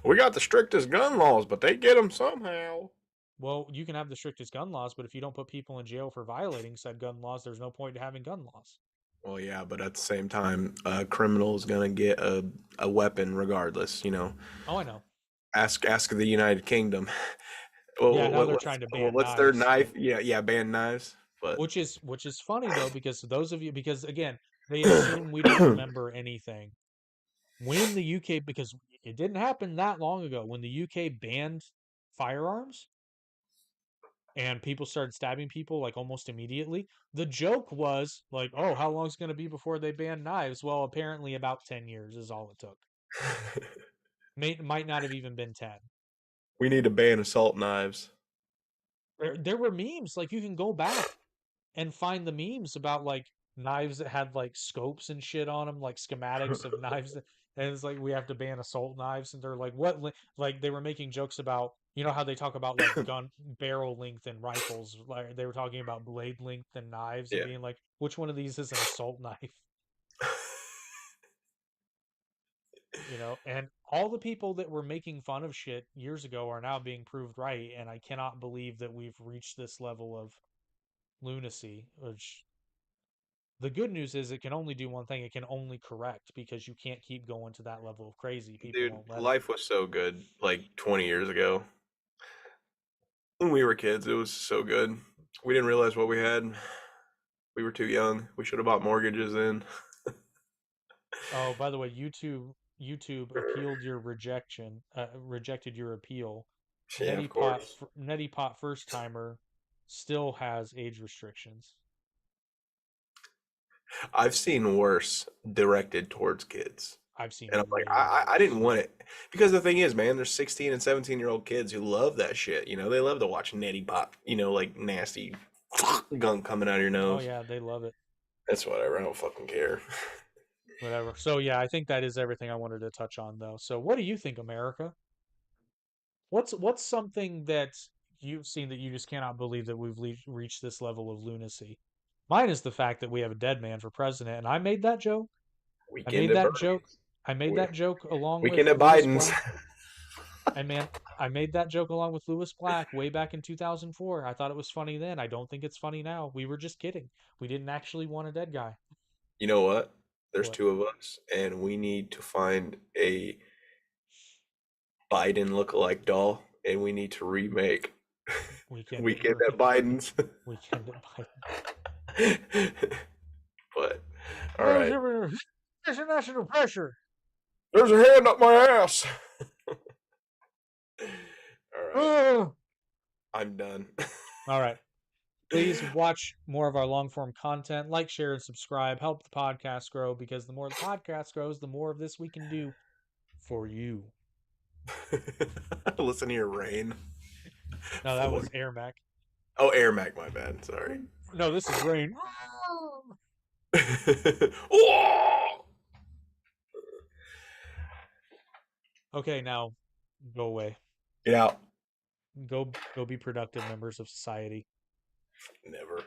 We got the strictest gun laws, but they get them somehow. Well, you can have the strictest gun laws, but if you don't put people in jail for violating said gun laws, there's no point to having gun laws. Well, yeah, but at the same time, a criminal is gonna get a weapon regardless. Oh, I know. Ask the United Kingdom. Yeah, now they're trying to ban What's their knives, knife? Yeah, yeah, ban knives. But which is funny though, because those of you, because again, they assume we don't remember anything. When the UK, because it didn't happen that long ago, when the UK banned firearms, and people started stabbing people like almost immediately. The joke was like, "Oh, how long is it going to be before they ban knives?" Well, apparently about 10 years is all it took. Might not have even been 10. we need to ban assault knives. There were memes like you can go back and find the memes about like knives that had like scopes and shit on them, like schematics of knives. And it's like we have to ban assault knives, and they're like, what? Like they were making jokes about, how they talk about like gun barrel length and rifles. Like they were talking about blade length and knives, and Yeah. being like, which one of these is an assault knife? And all the people that were making fun of shit years ago are now being proved right, and I cannot believe that we've reached this level of lunacy, which the good news is it can only do one thing. It can only correct because you can't keep going to that level of crazy. People Dude, won't let it. life was so good like 20 years ago. When we were kids, it was so good. We didn't realize what we had. We were too young. We should have bought mortgages then. Oh, by the way, YouTube appealed your rejected your appeal. Yeah, of course. Neti Pot first timer still has age restrictions. I've seen worse directed towards kids. I've seen And I'm like, way I didn't worse. want it. Because the thing is, man, there's 16 and 17-year-old kids who love that shit. They love to watch Netty Pop, like nasty gunk coming out of your Oh nose. yeah, they love it. That's whatever. I don't fucking care. Whatever. So yeah, I think that is everything I wanted to touch on though. So what do you think, America? What's something that you've seen that you just cannot believe that we've reached this level of lunacy? Mine is the fact that we have a dead man for president, and I made that joke. I Weekend made at that Bernie's. joke. I made We- that joke along Weekend with at Lewis Biden's. Black. And man, I made that joke along with Lewis Black way back in 2004. I thought it was funny then. I don't think it's funny now. We were just kidding. We didn't actually want a dead guy. You know what? There's What? two of us, and we need to find a Biden lookalike doll, and we need to remake Weekend at Weekend at Bernie's. Biden's. Weekend at Biden. But all Oh, right, international pressure. there's a hand up my ass. All right. Ugh. I'm done. All right. Please watch more of our long form content. Like, share, and subscribe. Help the podcast grow because the more the podcast grows, the more of this we can do for you. Listen to your rain No, that was falling. Air Mac. Oh, Air Mac, my bad. Sorry. No, this is rain. Oh! Okay, now go away. Get out. Go be productive members of society. Never.